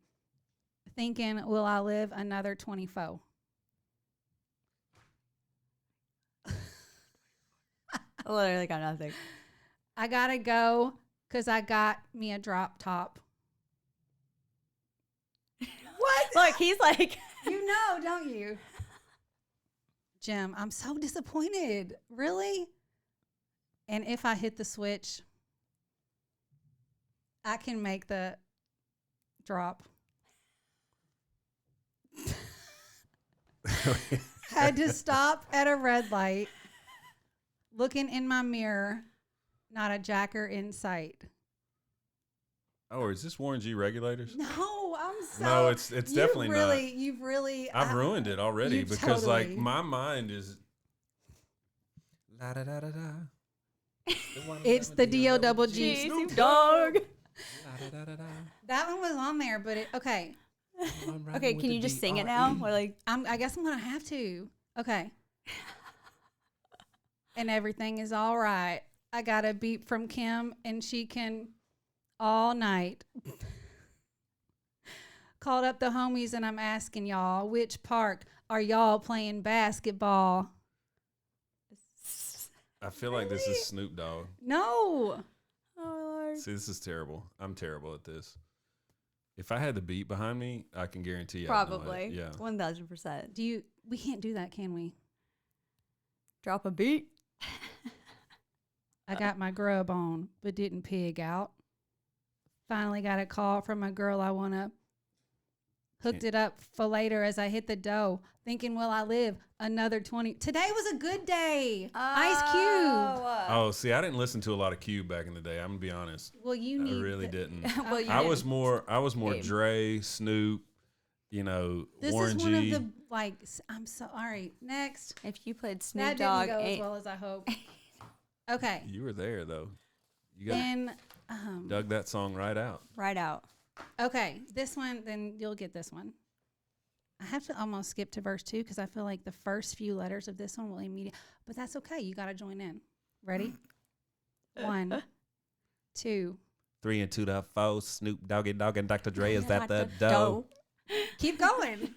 Thinking, will I live another 24? I literally got nothing. I gotta go because I got me a drop top. What? Look, he's like, You know, don't you? Jim, I'm so disappointed. Really? And if I hit the switch, I can make the drop. Had to stop at a red light, looking in my mirror, not a jacker in sight. Oh, is this Warren G regulators? No, I'm so. No, it's definitely not. You've really. I've ruined it already you because like totally- my mind is. La da da da da. It's the D-O-double-G. Snoop Dogg. That one was on there, but okay. Okay, can you just sing it now? Or like, I guess I'm gonna have to. Okay. And everything is all right. I got a beep from Kim, and she can all night. Called up the homies, and I'm asking y'all, which park are y'all playing basketball? I feel like this is Snoop Dogg. No. oh Lord. See, this is terrible. I'm terrible at this. If I had the beat behind me, I can guarantee I know it. Probably. Yeah. 1000%. We can't do that, can we? Drop a beat. I got my grub on, but didn't pig out. Finally got a call from a girl I want to. Hooked it up for later as I hit the dough. Thinking, will I live another 20? Today was a good day. Ice Cube. Oh, see, I didn't listen to a lot of Cube back in the day. I'm gonna be honest. Well, you need. I really didn't. Well, you I didn't. was more Game. Dre, Snoop, you know, This Warren is G. one of the I'm so all right. Next. If you played Snoop That Dogg, didn't go as ain't- well as I hoped. Okay. You were there though. You got Then dug that song right out. right out. okay, this one. Then you'll get this one. I have to almost skip to verse 2 because I feel like the first few letters of this one will immediately. But that's okay. You got to join in. Ready? 1, 2. 3 and 2 to 4. Snoop Doggy Dogg and Dr. Dre is at the dough. Keep going.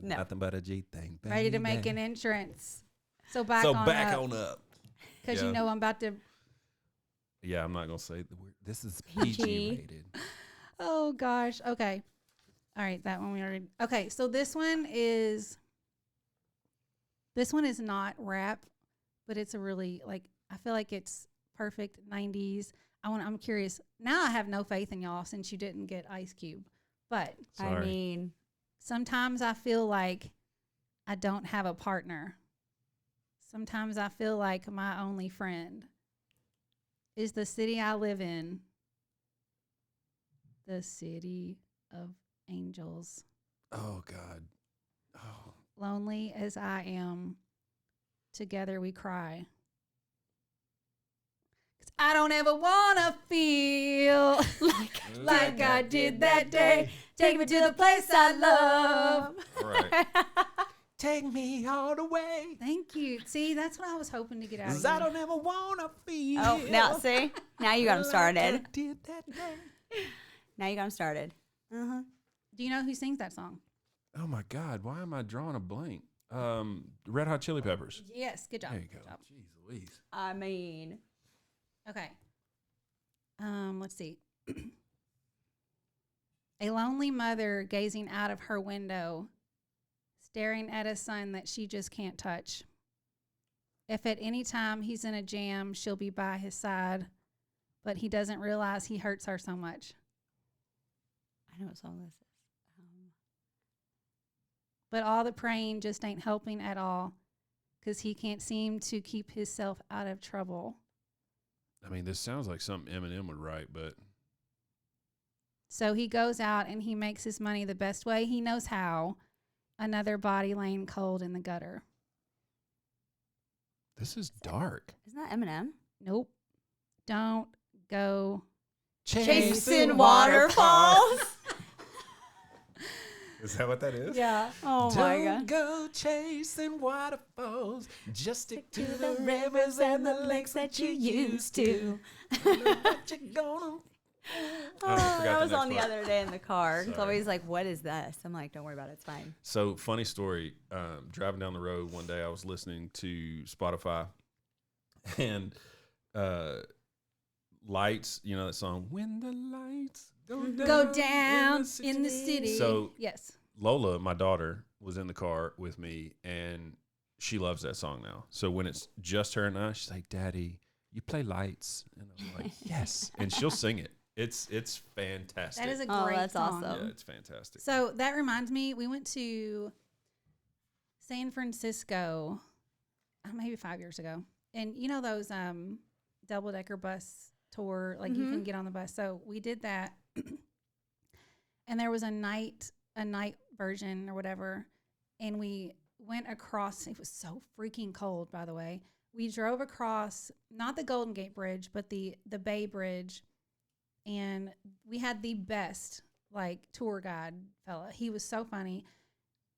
No. Nothing but a G thing. Ready to make an entrance. So back So on back up. on up. Because Yeah. you know I'm about to. Yeah, I'm not gonna say the word. This is PG. PG rated. Oh gosh. Okay. All right, that one we already. Okay, so this one is not rap, but it's a really I feel like it's perfect 90s. I'm curious. Now I have no faith in y'all since you didn't get Ice Cube. But Sorry. I mean, sometimes I feel like I don't have a partner. Sometimes I feel like my only friend is the city I live in. The city of angels. Oh God. Oh. Lonely as I am, together we cry. 'Cause I don't ever wanna feel like I did that day. Take me to the place I love. All right. Take me all the way. Thank you. See, that's what I was hoping to get out of 'Cause I you. don't ever wanna feel. oh, now see, now you got him started. Like I did that day. Now you got him started. Uh-huh. Do you know who sings that song? Oh my God, why am I drawing a blank? Red Hot Chili Peppers. Yes, good job. There you go. Good job. Jeez Louise. I mean, Okay. Let's see. A lonely mother gazing out of her window, staring at a son that she just can't touch. If at any time he's in a jam, she'll be by his side, but he doesn't realize he hurts her so much. I know what song this is. But all the praying just ain't helping at all because he can't seem to keep himself out of trouble. I mean, this sounds like something Eminem would write, but So he goes out and he makes his money the best way he knows how. Another body laying cold in the gutter. this is dark. Isn't that Eminem? Nope. Don't go. Chasing waterfalls. Is that what that is? Yeah. Oh my God. go chasing waterfalls. Just stick to the rivers and the lakes that you used to. what you gonna. Oh, forgot that the was next on the part. other day in the car. It's Sorry. always like, what is this? I'm like, don't worry about it. It's fine. So funny story. Driving down the road one day, I was listening to Spotify, And lights, you know that song, when the lights Go down in the city. So yes, Lola, my daughter, was in the car with me, and she loves that song now. So when it's just her and I, she's like, Daddy, you play lights? And I'm like, yes. And she'll sing it. It's fantastic. that is a great that's song. awesome. Yeah, it's fantastic. So that reminds me, we went to San Francisco maybe 5 years ago. And you know those double-decker bus tour, like you can get on the bus. So we did that. And there was a night version or whatever. And we went across. It was so freaking cold, by the way. We drove across, not the Golden Gate Bridge, but the Bay Bridge. And we had the best like tour guide fella. He was so funny.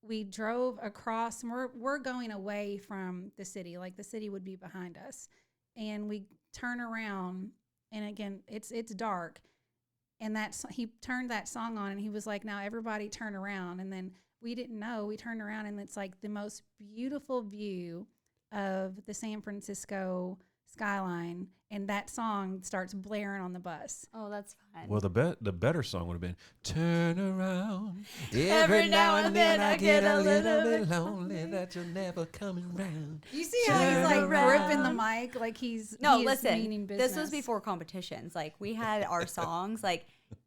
We drove across, and we're going away from the city. Like the city would be behind us. And we turn around, and again, it's dark. And he turned that song on, and he was like, now everybody turn around. And then we didn't know. We turned around, and it's like the most beautiful view of the San Francisco skyline. And that song starts blaring on the bus. Oh, that's fun. Well, the better song would have been "Turn Around." Every now and then I get a little bit lonely that you're never coming round. You see how he's like gripping the mic, like he's meaning business. This was before competitions. Like we had our songs. Like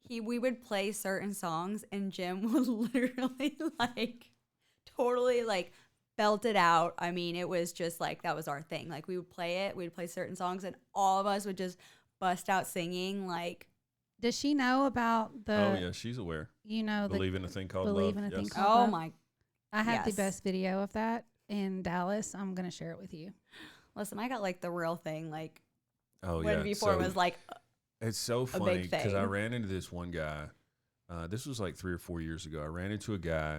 we would play certain songs, and Jim would literally like totally like belt it out. I mean, it was just like that was our thing. Like we would play it. We'd play certain songs, and all of us would just bust out singing. Like, does she know about the? Oh yeah, she's aware. You know, believe in a thing called believe love. in a thing Yes. called oh love. my. I have the best video of that in Dallas. I'm gonna share it with you. Listen, I got like the real thing. Like, Oh when yeah. before it was like. It's so big funny because I thing. ran into this one guy. This was like 3 or 4 years ago. I ran into a guy,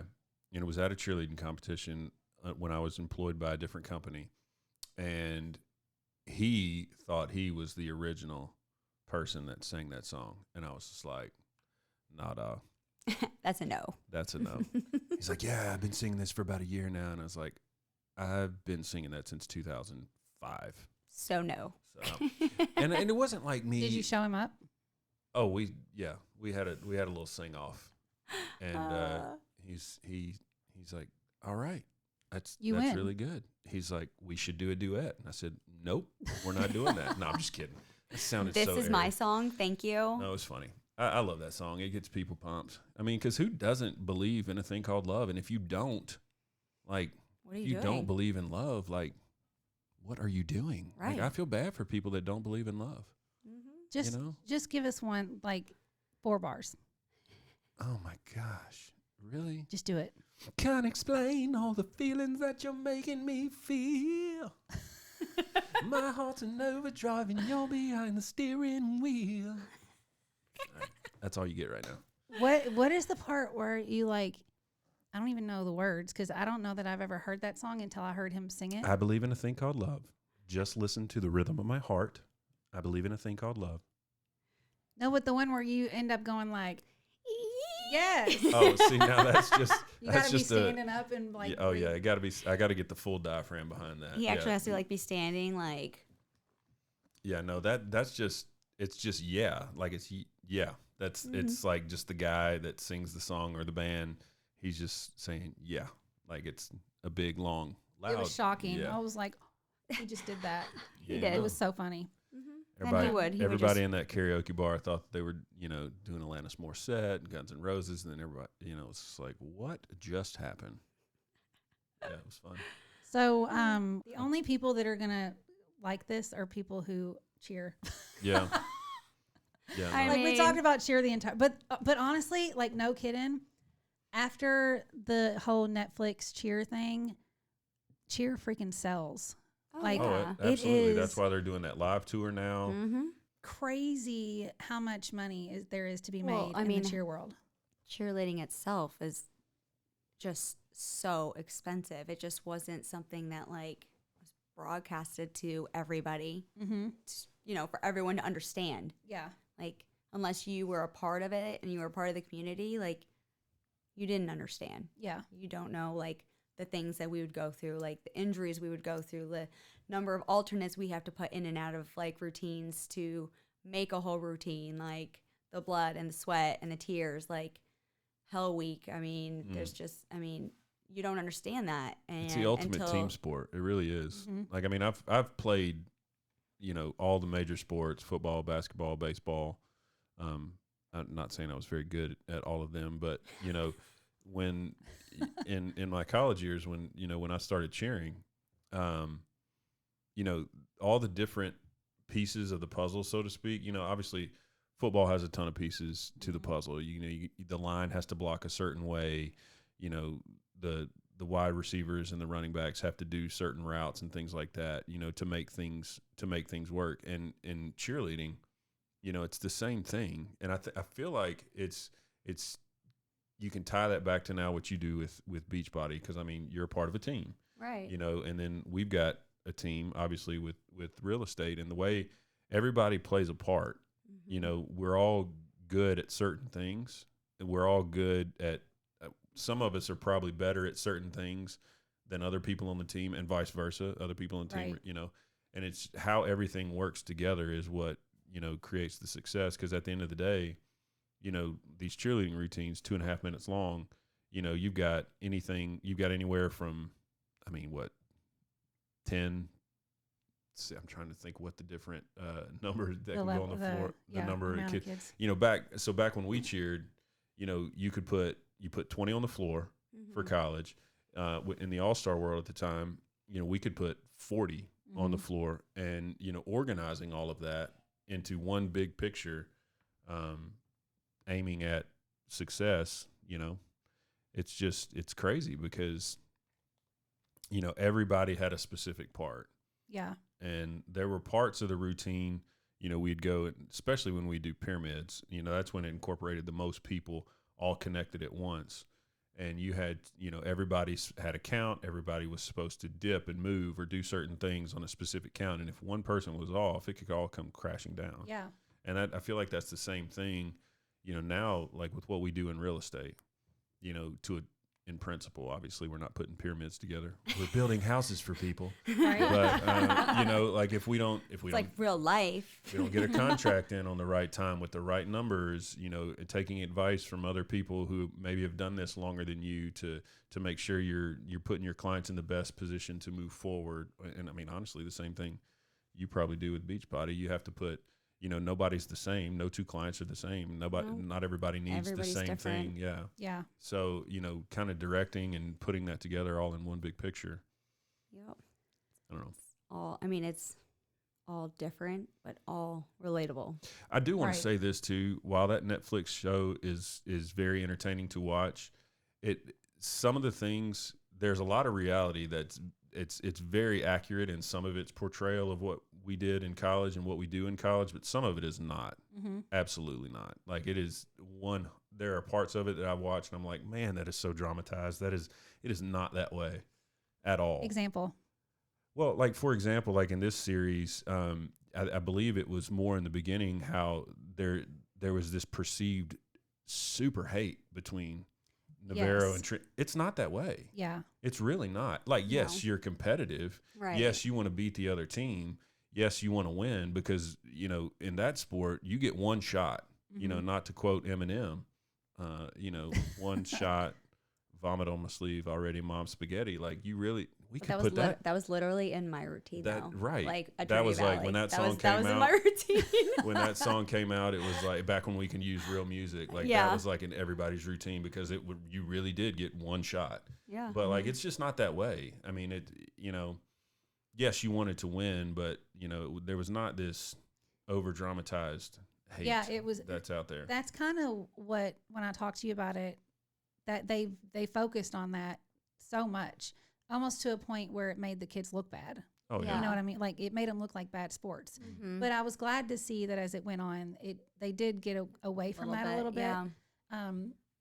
and it was at a cheerleading competition when I was employed by a different company, and he thought he was the original person that sang that song, and I was just like, "Nada, That's a no. that's a no." He's like, "Yeah, I've been singing this for about a year now," and I was like, "I've been singing that since 2005." So no. So, and it wasn't like me. Did you show him up? Oh, we had a little sing off, and he's like, all right, that's win. really good. He's like, we should do a duet, and I said, nope, we're not doing that. No, I'm just kidding. That sounded This so is airy. my song. Thank you. No, it's funny. I love that song. It gets people pumped. I mean, because who doesn't believe in a thing called love? And if you don't, like, What are if you you doing? don't believe in love, like, what are you doing? Right. Like, I feel bad for people that don't believe in love. Just You know? just give us one, like 4 bars. Oh my gosh, really? Just do it. Can't explain all the feelings that you're making me feel. My heart's an overdrive and you're behind the steering wheel. All right, that's all you get right now. What is the part where you like? I don't even know the words because I don't know that I've ever heard that song until I heard him sing it. I believe in a thing called love. Just listen to the rhythm of my heart. I believe in a thing called love. No, but the one where you end up going like, yes. Oh, see, now that's just You that's gotta be just standing up and like. yeah, oh yeah, it gotta be. I gotta get the full diaphragm behind that. He actually yeah. has to like be standing like. Yeah, no, that's just it's just yeah, like it's yeah. That's it's like just the guy that sings the song or the band. He's just saying yeah, like it's a big long loud. It was shocking. Yeah. I was like, he just did that. He Yeah, did. It was so funny. Everybody, he would everybody just- in that karaoke bar thought they were, doing Alanis Morissette and Guns N' Roses, and then everybody, it's just like, what just happened? Yeah, it was fun. So the only people that are gonna like this are people who cheer. Yeah, yeah. I no. Like we mean- talked about cheer the entire, but honestly, like no kidding, after the whole Netflix cheer thing, cheer freaking sells. Oh, Like, Oh, yeah. absolutely. is- That's why they're doing that live tour now. Mm-hmm. Crazy how much money there is to be Well, made I in mean, the cheer world. Cheerleading itself is just so expensive. It just wasn't something that like was broadcasted to everybody, Mm-hmm. for everyone to understand. Yeah. Like, unless you were a part of it and you were a part of the community, like, you didn't understand. Yeah. You don't know, like, the things that we would go through, like the injuries we would go through, the number of alternates we have to put in and out of like routines to make a whole routine, like the blood and the sweat and the tears, like Hell Week. I mean, there's just, I mean, you don't understand that. And it's the ultimate team sport. It really is. Like, I mean, I've played, you know, all the major sports, football, basketball, baseball. I'm not saying I was very good at all of them, but, you know, when in my college years, when, you know, when I started cheering, you know, all the different pieces of the puzzle, so to speak, you know, obviously football has a ton of pieces to the puzzle. You know, the line has to block a certain way, you know, the wide receivers and the running backs have to do certain routes and things like that, you know, to make things work. And in cheerleading, you know, it's the same thing. And I feel like it's you can tie that back to now what you do with Beachbody, because I mean, you're a part of a team, right? You know, and then we've got a team obviously with real estate, and the way everybody plays a part. You know, we're all good at certain things, and we're all good at some of us are probably better at certain things than other people on the team, and vice versa. Other people on the team, you know, and it's how everything works together is what, you know, creates the success. Because at the end of the day, you know, these cheerleading routines, 2.5 minutes long, you know, you've got anywhere from, I mean, what, 10. I'm trying to think what the different number that can go on the floor. The number of kids. You know, back when we cheered, you know, you put 20 on the floor for college. In the All-Star world at the time, you know, we could put 40 on the floor, and, you know, organizing all of that into one big picture, aiming at success, you know, it's crazy because, you know, everybody had a specific part. Yeah. And there were parts of the routine, you know, we'd go, especially when we do pyramids, you know, that's when it incorporated the most people all connected at once. And you had, you know, everybody had a count. Everybody was supposed to dip and move or do certain things on a specific count. And if one person was off, it could all come crashing down. Yeah. And I feel like that's the same thing, you know, now, like with what we do in real estate, you know, in principle, obviously we're not putting pyramids together. We're building houses for people. Right. But, you know, like if we don't, like real life, if we don't get a contract in on the right time with the right numbers, you know, taking advice from other people who maybe have done this longer than you to make sure you're putting your clients in the best position to move forward. And I mean, honestly, the same thing you probably do with Beachbody. You have to put, you know, nobody's the same. No two clients are the same. Not everybody needs the same different thing. Yeah. Yeah. So, you know, kind of directing and putting that together all in one big picture. Yep. I don't know. It's all different, but all relatable. I do want to say this too. While that Netflix show is very entertaining to watch, some of the things, there's a lot of reality that's it's very accurate in some of its portrayal of what we did in college and what we do in college, but some of it is not. Absolutely not. Like it is there are parts of it that I watch and I'm like, man, that is so dramatized. It is not that way at all. Example. Well, like for example, like in this series, I believe it was more in the beginning how there was this perceived super hate between Navarro and Trent. It's not that way. Yeah. It's really not. Like, yes, you're competitive. Right. Yes, you want to beat the other team. Yes, you want to win because, you know, in that sport, you get one shot, you know, not to quote Eminem, you know, one shot, vomit on my sleeve already, mom spaghetti. Like we could put that. That was literally in my routine though. Right. Like that was Valley. Like when that song came out. That was in my routine. When that song came out, it was like back when we can use real music. Like that was like in everybody's routine because you really did get one shot. Yeah. But like it's just not that way. I mean, you know, yes, you wanted to win, but you know, there was not this over dramatized hate. Yeah, it was. That's out there. That's kind of what when I talked to you about it, that they focused on that so much, almost to a point where it made the kids look bad. Oh yeah. You know what I mean? Like it made them look like bad sports. But I was glad to see that as it went on, they did get away from that a little bit. Yeah.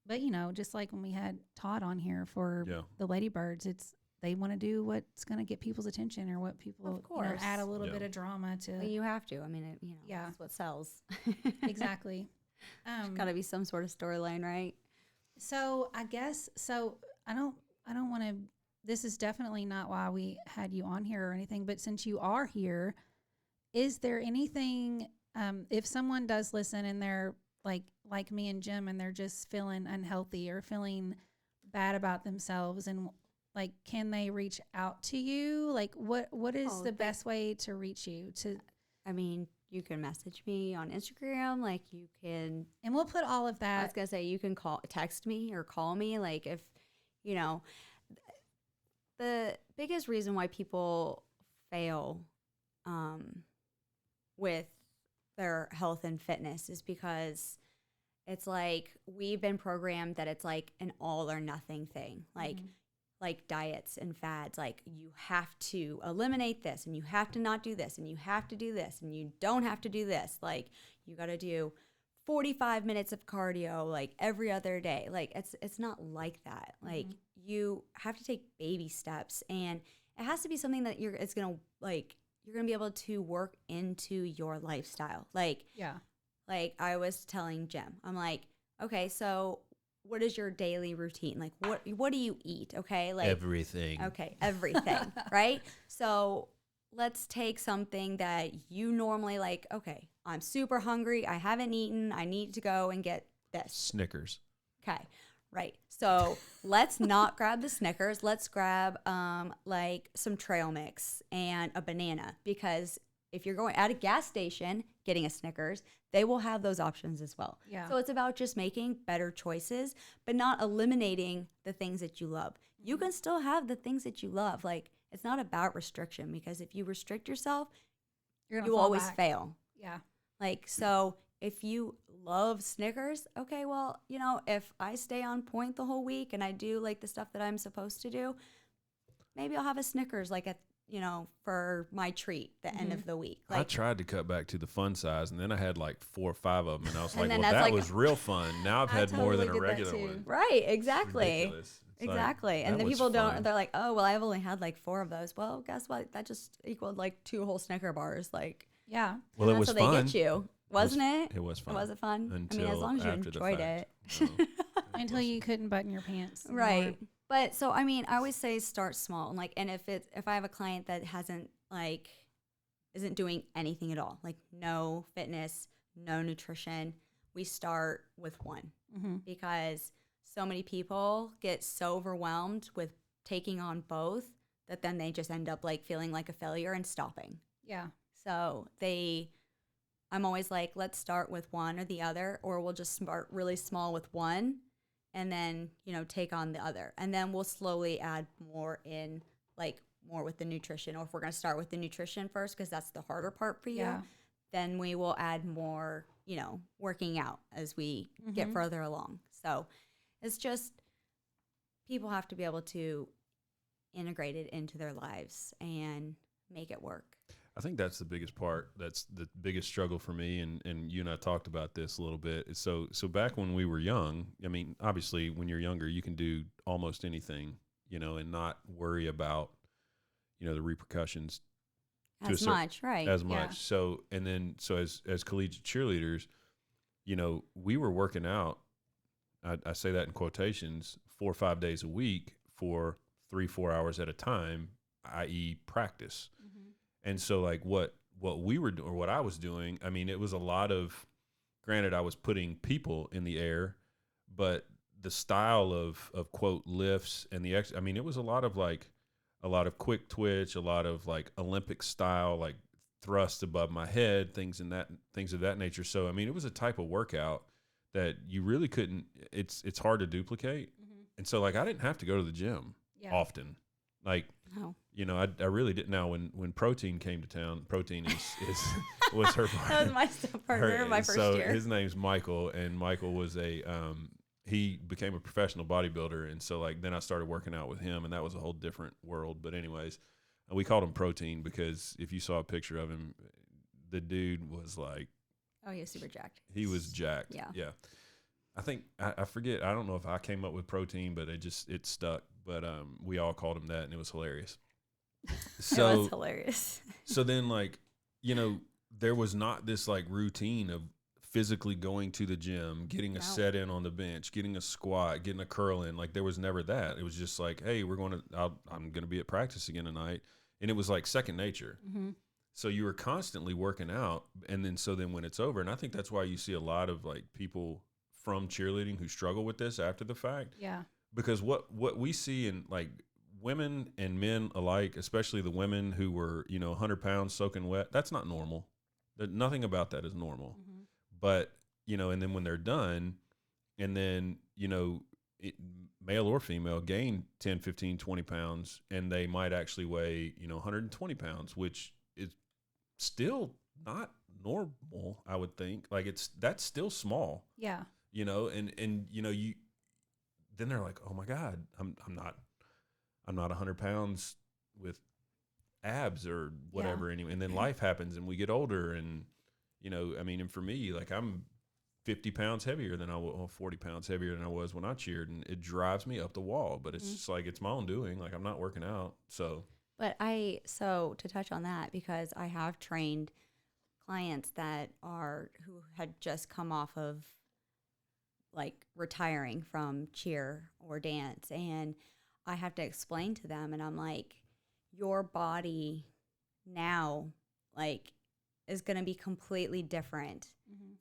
But you know, just like when we had Todd on here for the Ladybirds, they want to do what's going to get people's attention or what people, you know, add a little bit of drama to. Well, you have to. I mean, that's what sells. Exactly. There's got to be some sort of storyline, right? So I guess I don't want to this is definitely not why we had you on here or anything, but since you are here, is there anything, if someone does listen and they're like me and Jim, and they're just feeling unhealthy or feeling bad about themselves, and like, can they reach out to you? Like, what is the best way to reach you? I mean, you can message me on Instagram. Like, you can, and we'll put all of that. I was gonna say, you can text me or call me. Like, if you know, the biggest reason why people fail with their health and fitness is because it's like we've been programmed that it's like an all or nothing thing. Like diets and fads, like you have to eliminate this and you have to not do this and you have to do this and you don't have to do this. Like, you got to do 45 minutes of cardio like every other day. Like, it's not like that. Like, you have to take baby steps, and it has to be something that you're going to be able to work into your lifestyle. Like, like I was telling Jim, I'm like, okay, so what is your daily routine? Like, what do you eat? Okay. Like everything. Okay. Everything. Right. So let's take something that you normally like. Okay. I'm super hungry. I haven't eaten. I need to go and get this. Snickers. Okay. Right. So let's not grab the Snickers. Let's grab like some trail mix and a banana, because if you're going at a gas station getting a Snickers, they will have those options as well. Yeah. So it's about just making better choices, but not eliminating the things that you love. You can still have the things that you love. Like, it's not about restriction, because if you restrict yourself, you always fail. Yeah. Like, so if you love Snickers, okay, well, you know, if I stay on point the whole week and I do like the stuff that I'm supposed to do, maybe I'll have a Snickers like at, you know, for my treat the end of the week. Like, I tried to cut back to the fun size, and then I had like 4 or 5 of them, and I was like, then well, that was real fun. Now I've had more than a regular one. Right, exactly. It's exactly. like, and then people fun. they're like, oh, well, I've only had like 4 of those. Well, guess what? That just equaled like 2 whole Snicker bars. Like, yeah. Well, it was fun. They get you. Wasn't it? It was fun. Was it fun? Until I mean, as long as you enjoyed it. No, Until you couldn't button your pants. Right. Anymore. But so, I mean, I always say start small. And like, and if I have a client that isn't doing anything at all, like no fitness, no nutrition, we start with 1 because so many people get so overwhelmed with taking on both that then they just end up like feeling like a failure and stopping. Yeah. So I'm always like, let's start with one or the other, or we'll just start really small with one and then, you know, take on the other. And then we'll slowly add more in, like more with the nutrition. Or if we're going to start with the nutrition first, because that's the harder part for you, then we will add more, you know, working out as we get further along. So it's just, people have to be able to integrate it into their lives and make it work. I think that's the biggest part. That's the biggest struggle for me. And you and I talked about this a little bit. So back when we were young, I mean, obviously when you're younger, you can do almost anything, you know, and not worry about, you know, the repercussions As much. So, as collegiate cheerleaders, you know, we were working out, I say that in quotations, 4 or 5 days a week for 3-4 hours at a time, i.e. practice. And so like what we were doing, or what I was doing, I mean, it was a lot of, granted, I was putting people in the air, but the style of quote lifts and I mean, it was a lot of quick twitch, a lot of like Olympic style, like thrust above my head, things of that nature. So, I mean, it was a type of workout that you really couldn't, it's hard to duplicate. And so like, I didn't have to go to the gym often. Like, you know, I really didn't. Now, when Protein came to town, Protein was her partner. That was my partner my first year. So his name's Michael, and Michael was he became a professional bodybuilder. And so like, then I started working out with him, and that was a whole different world. But anyways, we called him Protein because if you saw a picture of him, the dude was like, oh, he was super jacked. He was jacked. Yeah. I think, I forget, I don't know if I came up with Protein, but it stuck. But we all called him that, and it was hilarious. So it was hilarious. So then, like, you know, there was not this like routine of physically going to the gym, getting a set in on the bench, getting a squat, getting a curl in. Like there was never that. It was just like, hey, I'm going to be at practice again tonight. And it was like second nature. Mm-hmm. So you were constantly working out. And then when it's over, and I think that's why you see a lot of like people from cheerleading who struggle with this after the fact. Yeah. Because what we see in like women and men alike, especially the women who were, 100 pounds soaking wet, that's not normal. Nothing about that is normal. Mm-hmm. But, and then when they're done, and then, male or female gain 10, 15, 20 pounds, and they might actually weigh, 120 pounds, which is still not normal, I would think. Like that's still small. Yeah. And then they're like, oh my God, I'm not 100 pounds with abs or whatever. Anyway. And then life happens and we get older and, and for me, like I'm 50 pounds heavier than 40 pounds heavier than I was when I cheered, and it drives me up the wall, but it's just like, it's my own doing. Like I'm not working out. But to touch on that, because I have trained clients who had just come off of like retiring from cheer or dance, and I have to explain to them, and I'm like, your body now like is going to be completely different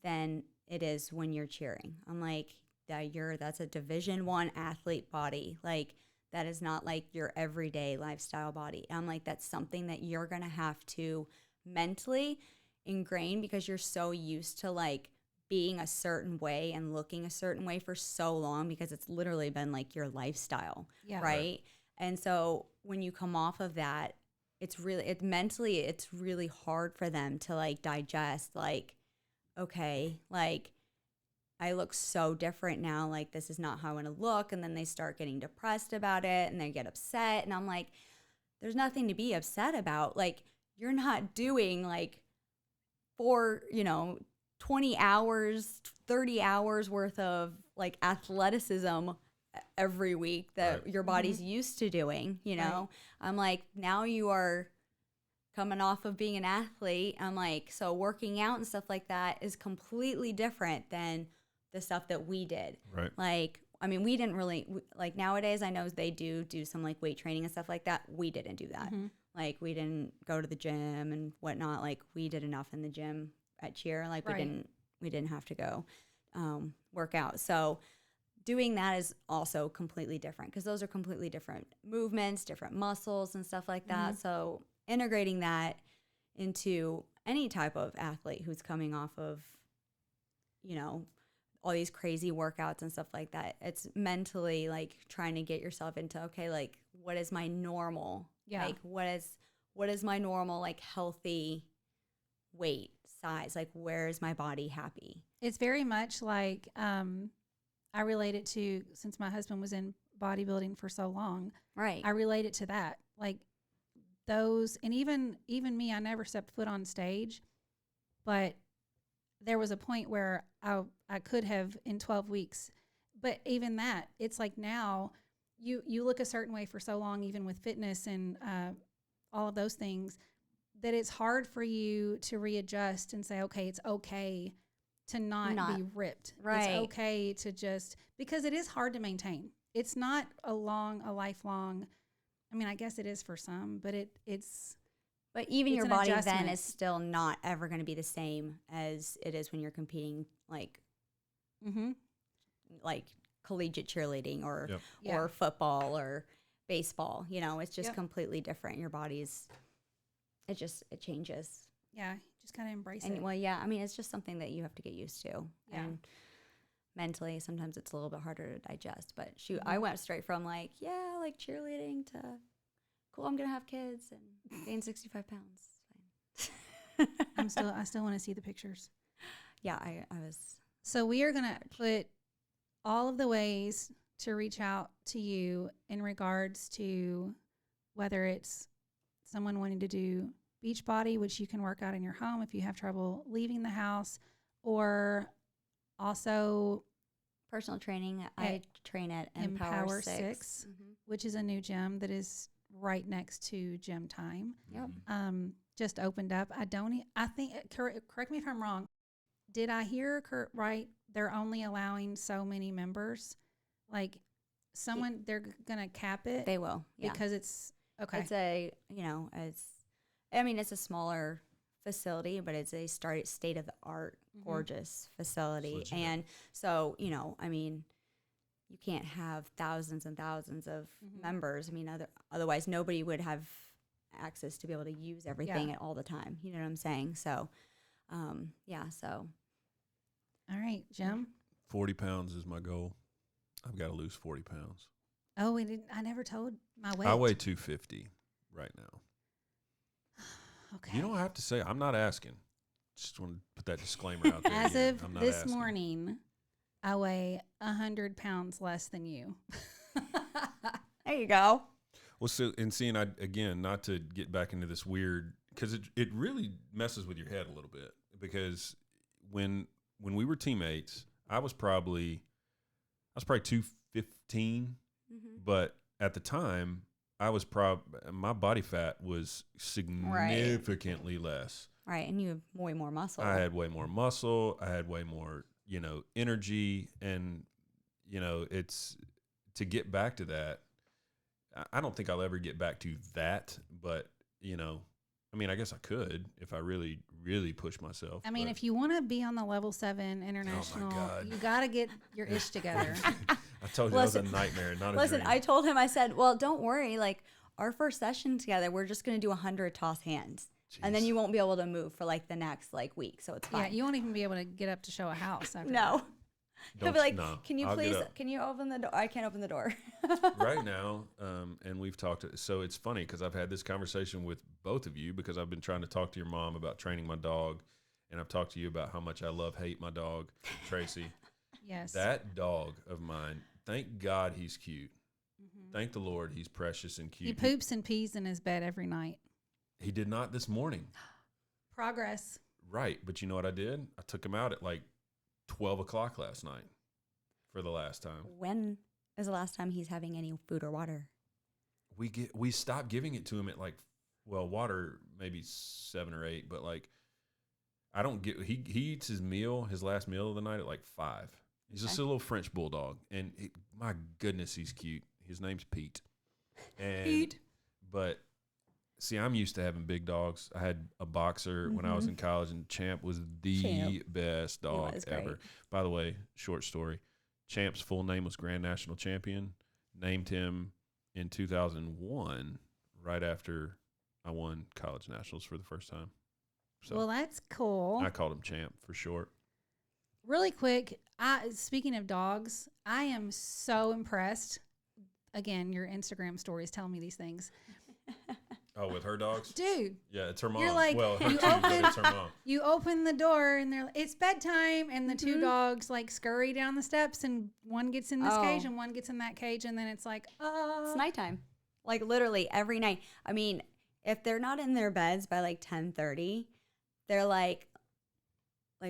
than it is when you're cheering. I'm like, that's a Division I athlete body. Like that is not like your everyday lifestyle body. I'm like, that's something that you're going to have to mentally ingrain, because you're so used to like being a certain way and looking a certain way for so long, because it's literally been like your lifestyle. Yeah. Right. And so when you come off of that, it's really hard for them to like digest, like, okay, like I look so different now. Like this is not how I want to look. And then they start getting depressed about it and they get upset. And I'm like, there's nothing to be upset about. Like you're not doing like 20 hours, 30 hours worth of like athleticism every week that your body's used to doing, Right. I'm like, now you are coming off of being an athlete. I'm like, so working out and stuff like that is completely different than the stuff that we did. Right. Like, I mean, we didn't really, like nowadays I know they do some like weight training and stuff like that. We didn't do that. Mm-hmm. Like we didn't go to the gym and whatnot. Like we did enough in the gym at cheer. Like we didn't have to go work out. So doing that is also completely different, because those are completely different movements, different muscles and stuff like that. Mm-hmm. So integrating that into any type of athlete who's coming off of, all these crazy workouts and stuff like that, it's mentally like trying to get yourself into, okay, like what is my normal? Yeah. Like what is my normal, like healthy weight size? Like where is my body happy? It's very much like, I relate it to, since my husband was in bodybuilding for so long. Right. I relate it to that. Like those, and even me, I never stepped foot on stage, but there was a point where I could have in 12 weeks. But even that, it's like now you look a certain way for so long, even with fitness and all of those things, that it's hard for you to readjust and say, okay, it's okay to not be ripped. Right. It's okay to just, because it is hard to maintain. It's not a lifelong, I mean, I guess it is for some, but it's. But even your body then is still not ever going to be the same as it is when you're competing, like, like collegiate cheerleading or football or baseball. It's just completely different. Your body's, it changes. Yeah, just kind of embrace it. Well, yeah, I mean, it's just something that you have to get used to. Yeah. And mentally, sometimes it's a little bit harder to digest. But shoot, I went straight from like cheerleading to, cool, I'm going to have kids and gain 65 pounds. I still want to see the pictures. Yeah, I was. So we are going to put all of the ways to reach out to you in regards to whether it's someone wanting to do Beachbody, which you can work out in your home if you have trouble leaving the house, or also personal training. I train at Empower 6. Which is a new gym that is right next to Gym Time. Yep. Just opened up. I think, correct me if I'm wrong, did I hear right? They're only allowing so many members. Like they're gonna cap it. They will, yeah. Because it's okay. It's it's a smaller facility, but it's a state of the art, gorgeous facility. And so, you can't have thousands and thousands of members. I mean, otherwise nobody would have access to be able to use everything at all the time. You know what I'm saying? So, so. All right, Jim. 40 pounds is my goal. I've got to lose 40 pounds. Oh, I never told my weight. I weigh 250 right now. Okay. You don't have to say. I'm not asking. Just want to put that disclaimer out there. As of this morning, I weigh 100 pounds less than you. There you go. Well, so again, not to get back into this weird, because it really messes with your head a little bit. Because when we were teammates, I was probably 215, but at the time I was my body fat was significantly less. Right, and you have way more muscle. I had way more muscle. I had way more, energy, and it's to get back to that. I don't think I'll ever get back to that, but I guess I could if I really, really push myself. I mean, if you want to be on the level 7 international, you got to get your ish together. I told you that was a nightmare, not a dream. I told him, I said, well, don't worry. Like, our first session together, we're just going to do 100 toss hands. Jeez. And then you won't be able to move for like the next week. So it's fine. Yeah, you won't even be able to get up to show a house. No. He'll be like, can you please, can you open the door? I can't open the door. Right now, and we've talked, so it's funny because I've had this conversation with both of you because I've been trying to talk to your mom about training my dog, and I've talked to you about how much I hate my dog, Tracy. Yes. That dog of mine, thank God he's cute. Thank the Lord he's precious and cute. He poops and pees in his bed every night. He did not this morning. Progress. Right, but you know what I did? I took him out at like 12 o'clock last night for the last time. When is the last time he's having any food or water? We stopped giving it to him at water maybe 7 or 8, but I don't get, he eats his last meal of the night at 5. He's just a little French bulldog, and my goodness, he's cute. His name's Pete. Pete. But see, I'm used to having big dogs. I had a boxer when I was in college, and Champ was the best dog ever. By the way, short story. Champ's full name was Grand National Champion. Named him in 2001, right after I won college nationals for the first time. So well, that's cool. I called him Champ for short. Really quick, speaking of dogs, I am so impressed. Again, your Instagram stories telling me these things. Oh, with her dogs? Dude. Yeah, it's her mom. You're like, well, her too, but it's her mom. You open the door and it's bedtime, and the two dogs scurry down the steps, and one gets in this cage and one gets in that cage, and then it's it's nighttime. Literally every night. I mean, if they're not in their beds by 10:30, they're like,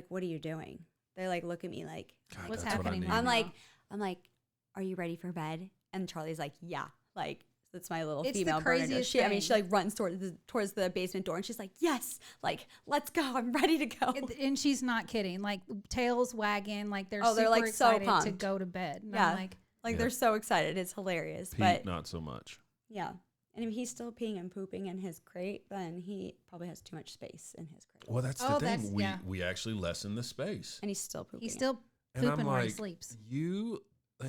what are you doing? They look at me like, God, what's happening? I'm like, are you ready for bed? And Charlie's like, yeah, that's my little female Bernadette. She runs towards the basement door, and she's like, yes, let's go. I'm ready to go. And she's not kidding. Tails wagging, they're they're excited so to go to bed. And yeah, they're so excited. It's hilarious. Pete, but not so much. Yeah. And if he's still peeing and pooping in his crate, then he probably has too much space in his crate. Well, that's the thing. We actually lessen the space. And he's still pooping. He's still pooping where he sleeps.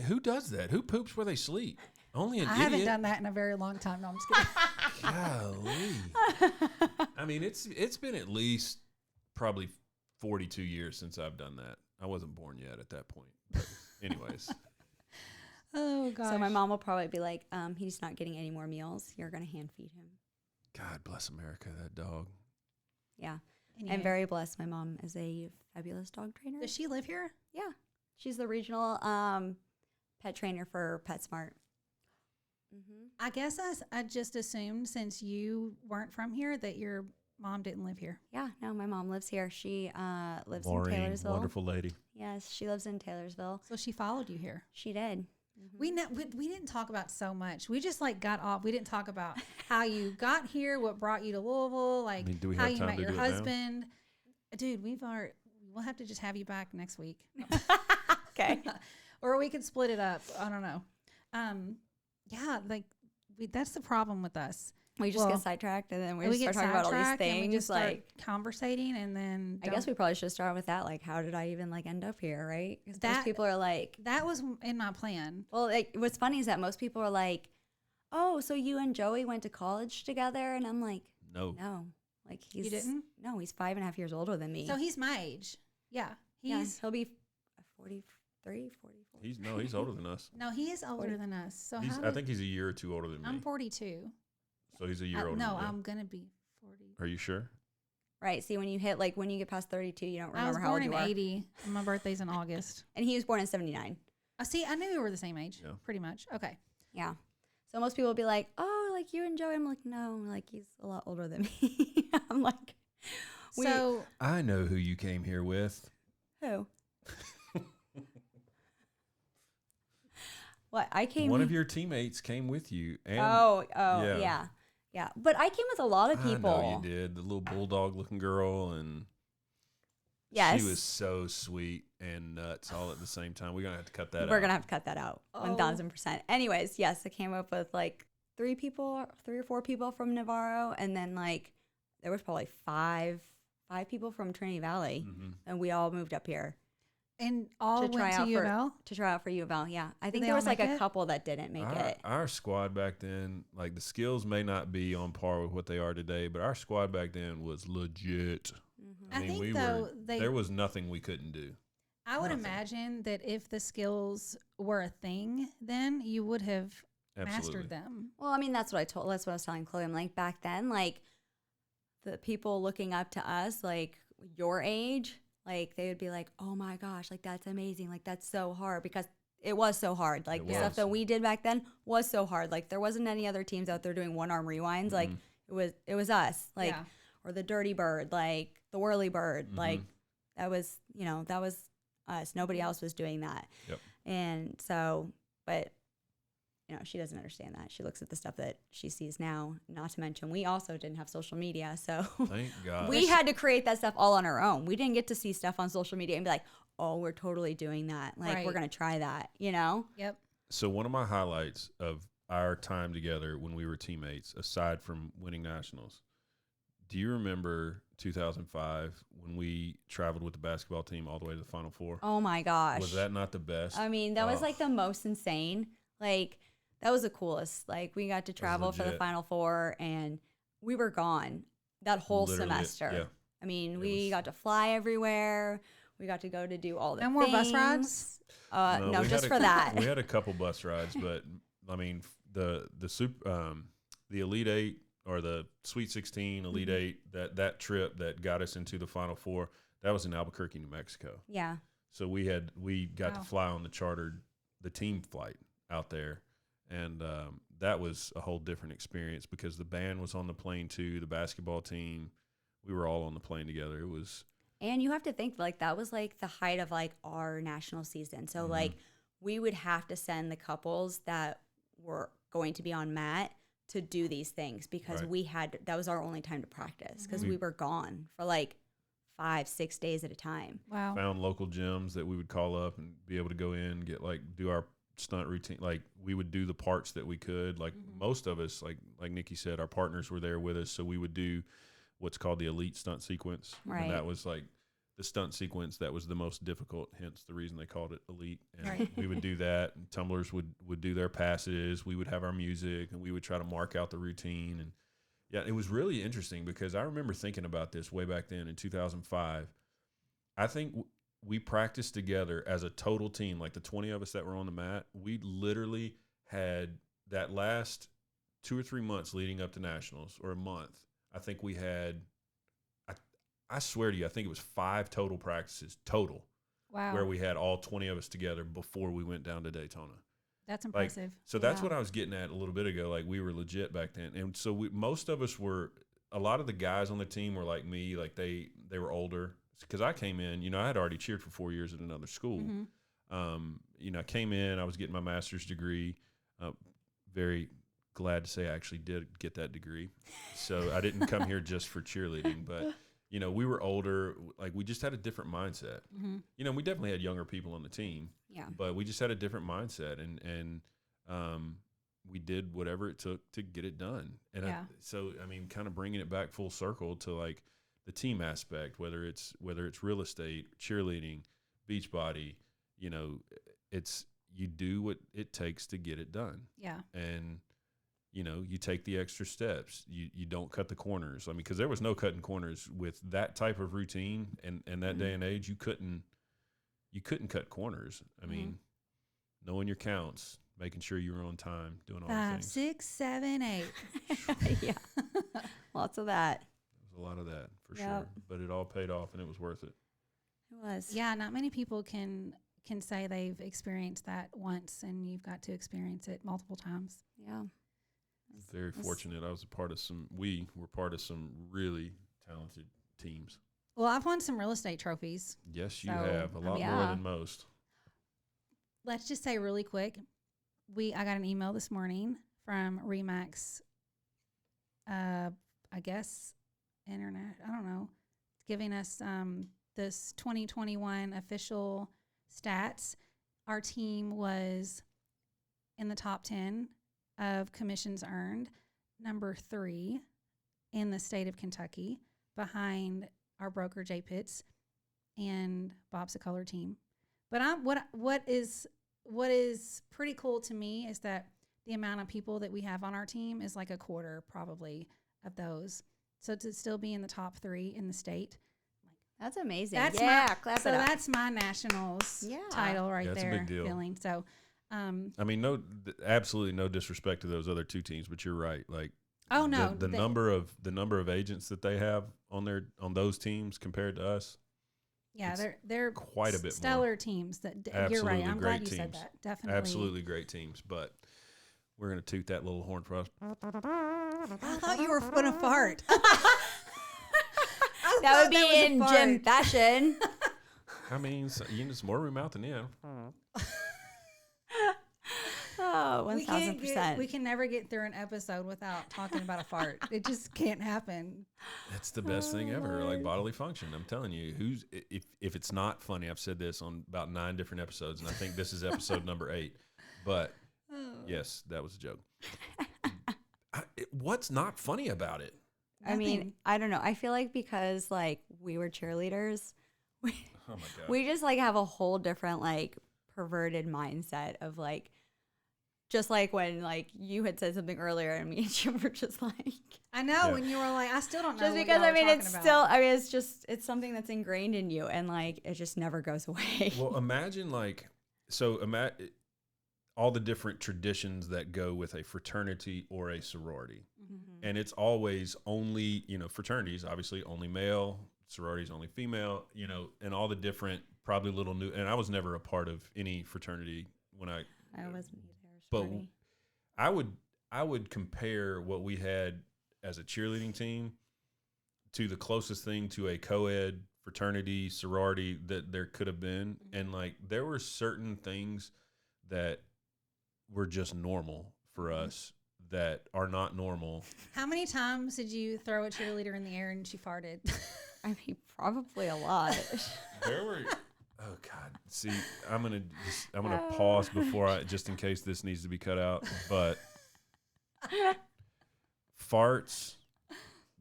Who does that? Who poops where they sleep? Only an idiot. I haven't done that in a very long time. No, I'm just kidding. Golly. I mean, it's been at least probably 42 years since I've done that. I wasn't born yet at that point. But anyways. Oh, gosh. So my mom will probably be like, he's not getting any more meals. You're going to hand feed him. God bless America, that dog. Yeah. I'm very blessed. My mom is a fabulous dog trainer. Does she live here? Yeah. She's the regional pet trainer for PetSmart. I guess I just assumed, since you weren't from here, that your mom didn't live here. Yeah, no, my mom lives here. She lives Maureen, in Taylorsville. Wonderful lady. Yes, she lives in Taylorsville. So she followed you here. She did. We didn't talk about so much. We just got off. We didn't talk about how you got here, what brought you to Louisville, do we have how you time met to your do husband. Dude, we we'll have to just have you back next week. Okay. Or we could split it up. I don't know. Yeah, like that's the problem with us. We just get sidetracked and then we just start talking about all these things. And we just start conversating, and then I guess we probably should start with that. Like, how did I even like end up here, right? Because most people are like, that was in my plan. Well, like, what's funny is that most people are like, oh, so you and Joey went to college together, and I'm like, no, like You didn't? No, he's 5.5 years older than me. So he's my age. Yeah, he'll be 43, 44. He's older than us. No, he is older than us. So I think he's a year or two older than me. I'm 42. So he's a year older. No, than you. I'm gonna be 40. Are you sure? Right. See, when you get past 32, you don't remember how I old was you born are. in 80. And my birthday's in August. And he was born in 79. See, I knew we were the same age. Yeah. Pretty much. Okay. Yeah. So most people will be like, oh, like you and Joey. I'm like, no, like he's a lot older than me. I'm like, I know who you came here with. Who? What? I came. One of your teammates came with you. And Yeah. But I came with a lot of people. I know you did. The little bulldog-looking girl, and yes, she was so sweet and nuts all at the same time. We're gonna have to cut that out. We're gonna have to cut that out. 1,000%. Anyways, yes, I came up with like 3 or 4 people from Navarro, and then like there was probably 5 people from Trinity Valley, and we all moved up here. And all went to U of L? To try out for U of L, yeah. I think they there was all like make a it? couple that didn't make it. Our squad back then, like the skills may not be on par with what they are today, but our squad back then was legit. I think, though, there was nothing we couldn't do. I would imagine that if the skills were a thing, then you would have mastered them. Well, I mean, that's what I was telling Chloe. I'm like, back then, like the people looking up to us, like your age, like they would be like, oh my gosh, like that's amazing. Like that's so hard, because it was so hard. Like the stuff that we did back then was so hard. Like there wasn't any other teams out there doing 1-arm rewinds. Like it was us, like, or the Dirty Bird, like the Whirly Bird. Like that was us. Nobody else was doing that. Yep. And so, but she doesn't understand that. She looks at the stuff that she sees now, not to mention we also didn't have social media. So thank God. We had to create that stuff all on our own. We didn't get to see stuff on social media and be like, oh, we're totally doing that. Like, we're going to try that, Yep. So one of my highlights of our time together when we were teammates, aside from winning nationals, do you remember 2005 when we traveled with the basketball team all the way to the Final Four? Oh, my gosh. Was that not the best? I mean, that was like the most insane. Like, that was the coolest. Like, we got to travel for the Final Four, and we were gone that whole semester. Yeah. I mean, we got to fly everywhere. We got to go to do all the things. No more bus rides? No, just for that. We had a couple bus rides, but, I mean, the Elite Eight or the Sweet 16, Elite Eight, that trip that got us into the Final Four, that was in Albuquerque, New Mexico. Yeah. So we got to fly on the team flight out there. And that was a whole different experience because the band was on the plane too, the basketball team. We were all on the plane together. It was. And you have to think, like, that was, like, the height of, like, our national season. So, like, we would have to send the couples that were going to be on mat to do these things because that was our only time to practice because we were gone for, like, 5-6 days at a time. Wow. Found local gyms that we would call up and be able to go in and do our stunt routine. Like, we would do the parts that we could. Like, most of us, like Nikki said, our partners were there with us, so we would do what's called the elite stunt sequence. Right. And that was like the stunt sequence that was the most difficult, hence the reason they called it elite. And we would do that, and tumblers would do their passes. We would have our music, and we would try to mark out the routine. And yeah, it was really interesting because I remember thinking about this way back then in 2005. I think we practiced together as a total team, like the 20 of us that were on the mat. We literally had that last 2 or 3 months leading up to nationals, or a month. I think we had, I swear to you, I think it was 5 total practices total. Wow. Where we had all 20 of us together before we went down to Daytona. That's impressive. So that's what I was getting at a little bit ago. Like, we were legit back then. And so most of us were, a lot of the guys on the team were like me, like they were older. Because I came in, I had already cheered for 4 years at another school. I came in, I was getting my master's degree. Very glad to say I actually did get that degree. So I didn't come here just for cheerleading, but You know, we were older. Like, we just had a different mindset. Mm-hmm. You know, we definitely had younger people on the team. Yeah. But we just had a different mindset, and we did whatever it took to get it done. And so, I mean, kind of bringing it back full circle to like the team aspect, whether it's real estate, cheerleading, beach body, you know, it's you do what it takes to get it done. Yeah. And you know, you take the extra steps. You don't cut the corners. I mean, because there was no cutting corners with that type of routine, and that day and age, you couldn't cut corners. I mean, knowing your counts, making sure you were on time, doing all the 5, things. 6, 7, 8. Yeah. Lots of that. There was a lot of that for sure, but it all paid off, and it was worth it. It was. Yeah, not many people can say they've experienced that once, and you've got to experience it multiple times. Yeah. Very fortunate. We were part of some really talented teams. Well, I've won some real estate trophies. Yes, you have. A lot more than most. Let's just say really quick, I got an email this morning from Remax, I guess, internet, I don't know, giving us this 2021 official stats. Our team was in the top 10 of commissions earned, number 3 in the state of Kentucky, behind our broker Jay Pitts and Bob's a color team. But what is pretty cool to me is that the amount of people that we have on our team is like a quarter probably of those. So to still be in the top 3 in the state, that's amazing. That's that's my nationals title right there. That's a big deal. Feeling so. I mean, absolutely no disrespect to those other 2 teams, but you're right. Like, oh no, the number of agents that they have on those teams compared to us. Yeah, they're quite a bit stellar more. Teams. That absolutely you're right. I'm glad you teams. said that. Definitely, absolutely great teams. But we're gonna toot that little horn for us. I thought you were gonna fart. That would be in Jim fashion. I mean, there's more room out than in. Oh, 1,000%. We can never get through an episode without talking about a fart. It just can't happen. That's the best thing ever, like bodily function. I'm telling you, if it's not funny, I've said this on about 9 different episodes, and I think this is episode number 8. But yes, that was a joke. What's not funny about it? I mean, I don't know. I feel like because like we were cheerleaders, oh my God, we just like have a whole different like perverted mindset of like, just like when like you had said something earlier and me and Jim were just like, I know when you were like, I still don't know. Just because I mean, it's something that's ingrained in you and like it just never goes away. Well, imagine all the different traditions that go with a fraternity or a sorority. Mm-hmm. And it's always only, fraternities, obviously only male, sororities only female, and all the different, probably little new, and I was never a part of any fraternity when I wasn't either. But I would compare what we had as a cheerleading team to the closest thing to a co-ed fraternity, sorority that there could have been. Mm-hmm. And like, there were certain things that were just normal for us that are not normal. How many times did you throw a cheerleader in the air and she farted? I mean, probably a lot. There were, oh God. See, I'm gonna pause before just in case this needs to be cut out. But farts,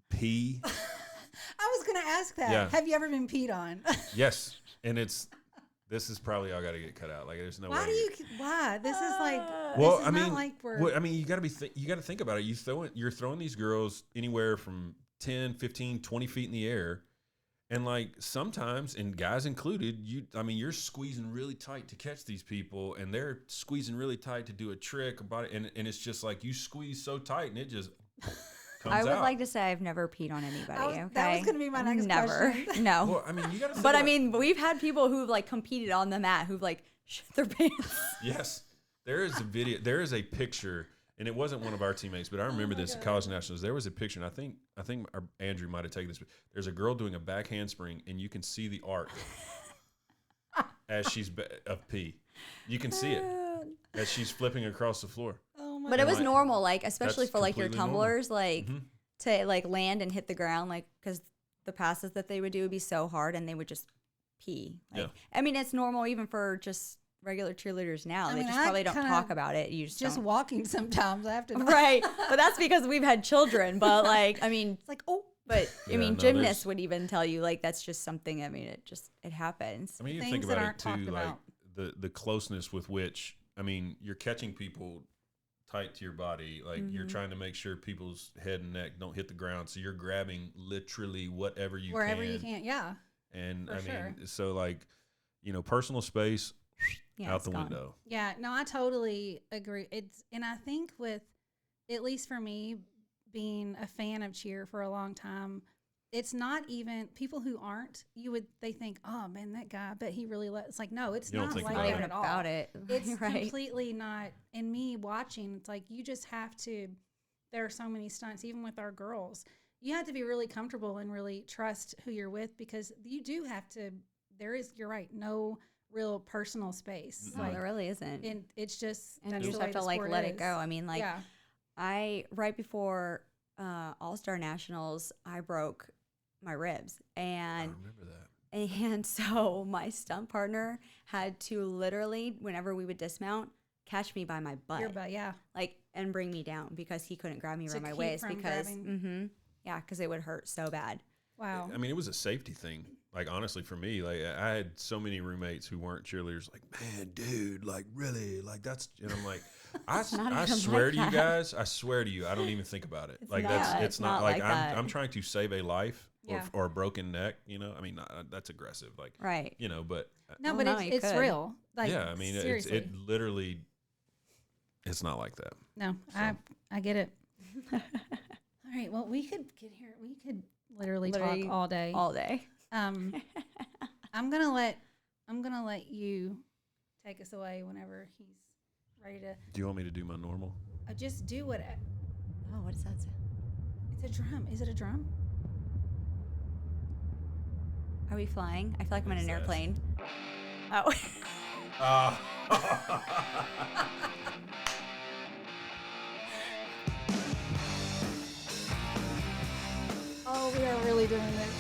pee. I was gonna ask that. Yeah. Have you ever been peed on? Yes, and this is probably all got to get cut out. Like, there's no way. Why? This is like. Well, this is not like we're. Well, I mean, you got to think about it. You're throwing these girls anywhere from 10, 15, 20 feet in the air, and like sometimes, and guys included, you're squeezing really tight to catch these people, and they're squeezing really tight to do a trick about it, and it's just like you squeeze so tight, and it just. I would like to say I've never peed on anybody. Okay, that was going to be my next question. No. Well, I mean, you got to. But I mean, we've had people who've like competed on the mat who've like shit their pants. Yes, there is a video. There is a picture, and it wasn't one of our teammates, but I remember this at College Nationals. There was a picture, and I think Andrew might have taken this. There's a girl doing a back handspring, and you can see the arc as she's of pee. You can see it as she's flipping across the floor. But it was normal, like especially for like your completely tumblers, normal. like to like land and hit the ground, like because the passes that they would do would be so hard, and they would just pee. Like, Yeah. I mean, it's normal even for just regular cheerleaders now. They just probably don't talk about it. You just don't. walking sometimes after that. Right. But that's because we've had children. But like, I mean, It's like, oh, but Yeah, I mean, no, gymnasts would even tell you like that's just something. I mean, it happens. I mean, you Things think that about it aren't talked too, like about. the closeness with which, I mean, you're catching people tight to your body. Like you're trying to make sure people's head and neck don't hit the ground. So you're grabbing literally whatever you wherever you can. Yeah. And For I sure. mean, so like, personal space out it's the gone. window. Yeah, no, I totally agree. And I think with, at least for me, being a fan of cheer for a long time, it's not even people who aren't. They think, oh man, that guy, but he really it's like, no, it's You don't not think like about that it. at all. About it. It's right. completely not. And me watching, it's like you just have to. There are so many stunts, even with our girls. You have to be really comfortable and really trust who you're with, because you do have to. You're right, no real personal space. No, there really isn't. And it's just, And that's you the just way have to the like sport let it is. go. I mean, like Yeah. right before All-Star Nationals, I broke my ribs, I and remember that. and so my stunt partner had to literally, whenever we would dismount, catch me by my butt, Your butt, yeah. like, and bring me down because he couldn't grab me To around my keep waist from because, grabbing. because it would hurt so bad. Wow. I mean, it was a safety thing. Like, honestly, for me, like, I had so many roommates who weren't cheerleaders. Like, man, dude, like, really, like, that's. And I'm like, I not swear even to like you that. guys, I swear to you, I don't even think about it. It's Like, not- it's it's not not like like that. I'm trying to save a life Yeah. or a broken neck. I mean, that's aggressive. Like, Right. but No, Oh, but no, you it's could. real. Like, yeah, I mean, seriously. it literally, it's not like that. No, So. I get it. All right. Well, we could literally Literally talk all day. All day. I'm gonna let you take us away whenever he's ready to. Do you want me to do my normal? Just do what. Oh, what does that say? It's a drum. Is it a drum? Are we flying? I feel like I'm in an What's that? airplane. Oh. Oh, we are really doing this.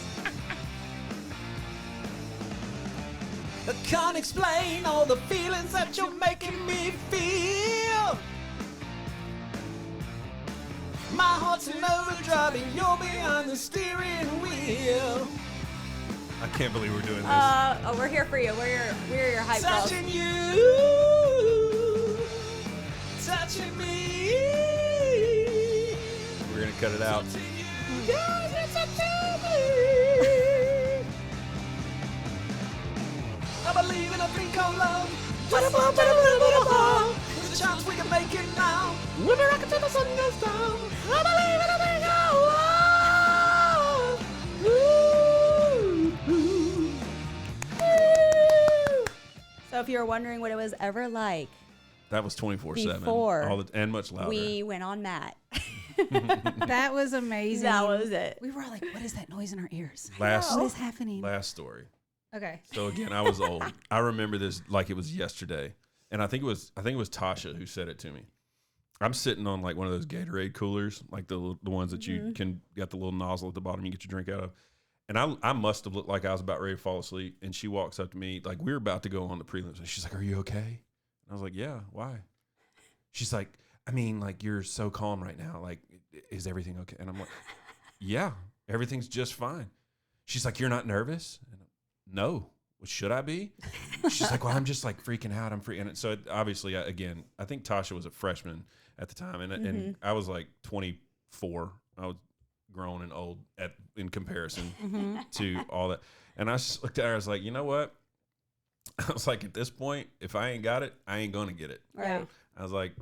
I can't explain all the feelings that you're making me feel. My heart's in overdrive and you're behind the steering wheel. I can't believe we're doing this. We're here for you. We're your hype girls. Touching you, touching me. We're gonna cut it out. Touching you, yeah, you're touching me. I believe in a thing called love. There's a chance we can make it now. We'll be rocking till the sun goes down. I believe in a thing called love. Ooh, ooh, ooh. So if you were wondering what it was ever like, That was 24/7. Before And much louder. we went on Matt. That was amazing. That was it. We were all like, "What is that noise in our ears? last What is happening?" last story. Okay. So again, I was old. I remember this like it was yesterday, and I think it was Tasha who said it to me. I'm sitting on like one of those Gatorade coolers, like the ones that you can get the little nozzle at the bottom you get your drink out of. And I must have looked like I was about ready to fall asleep. And she walks up to me like we were about to go on the prelims, and she's like, "Are you okay?" And I was like, "Yeah, why?" She's like, "I mean, like you're so calm right now. Like, is everything okay?" And I'm like, "Yeah, everything's just fine." She's like, "You're not nervous?" And no. Well, should I be? She's like, "Well, I'm just like freaking out. I'm freaking." And so obviously, again, I think Tasha was a freshman at the time, and I was like 24. I was grown and old in comparison to all that. And I just looked at her. I was like, you know what? I was like, at this point, if I ain't got it, I ain't gonna get it. Right. Yeah. I was like,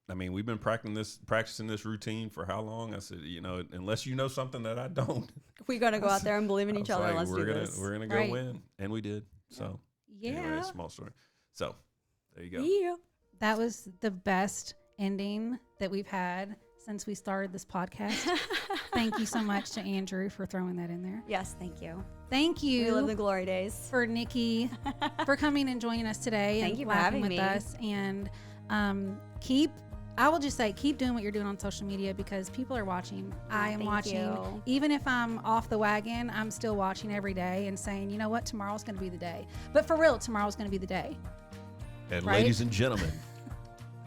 I mean, we've been practicing this routine for how long? I said, unless you know something that I don't, We gotta go out there and believe in I each was other. like, Let's do this. we're gonna go Right. win, and we did. So Yeah. anyway, small story. So there you go. Yeah. That was the best ending that we've had since we started this podcast. Thank you so much to Andrew for throwing that in there. Yes, thank you. Thank We live the you glory days. for Nikki for coming and joining us today. Thank and you for laughing having with me. us. And keep I will just say, keep doing what you're doing on social media because people are watching. I am watching. You. Even if I'm off the wagon, I'm still watching every day and saying, you know what, tomorrow's going to be the day. But for real, tomorrow's going to be the day. And Right? ladies and gentlemen,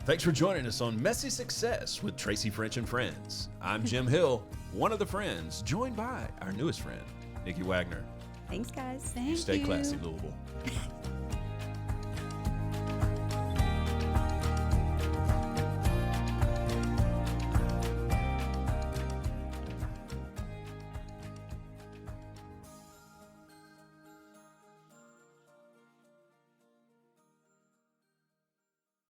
thanks for joining us on Messy Success with Tracy French and Friends. I'm Jim Hill, one of the friends, joined by our newest friend, Nikki Wagner. Thanks, guys. Thank Stay you. classy, Louisville.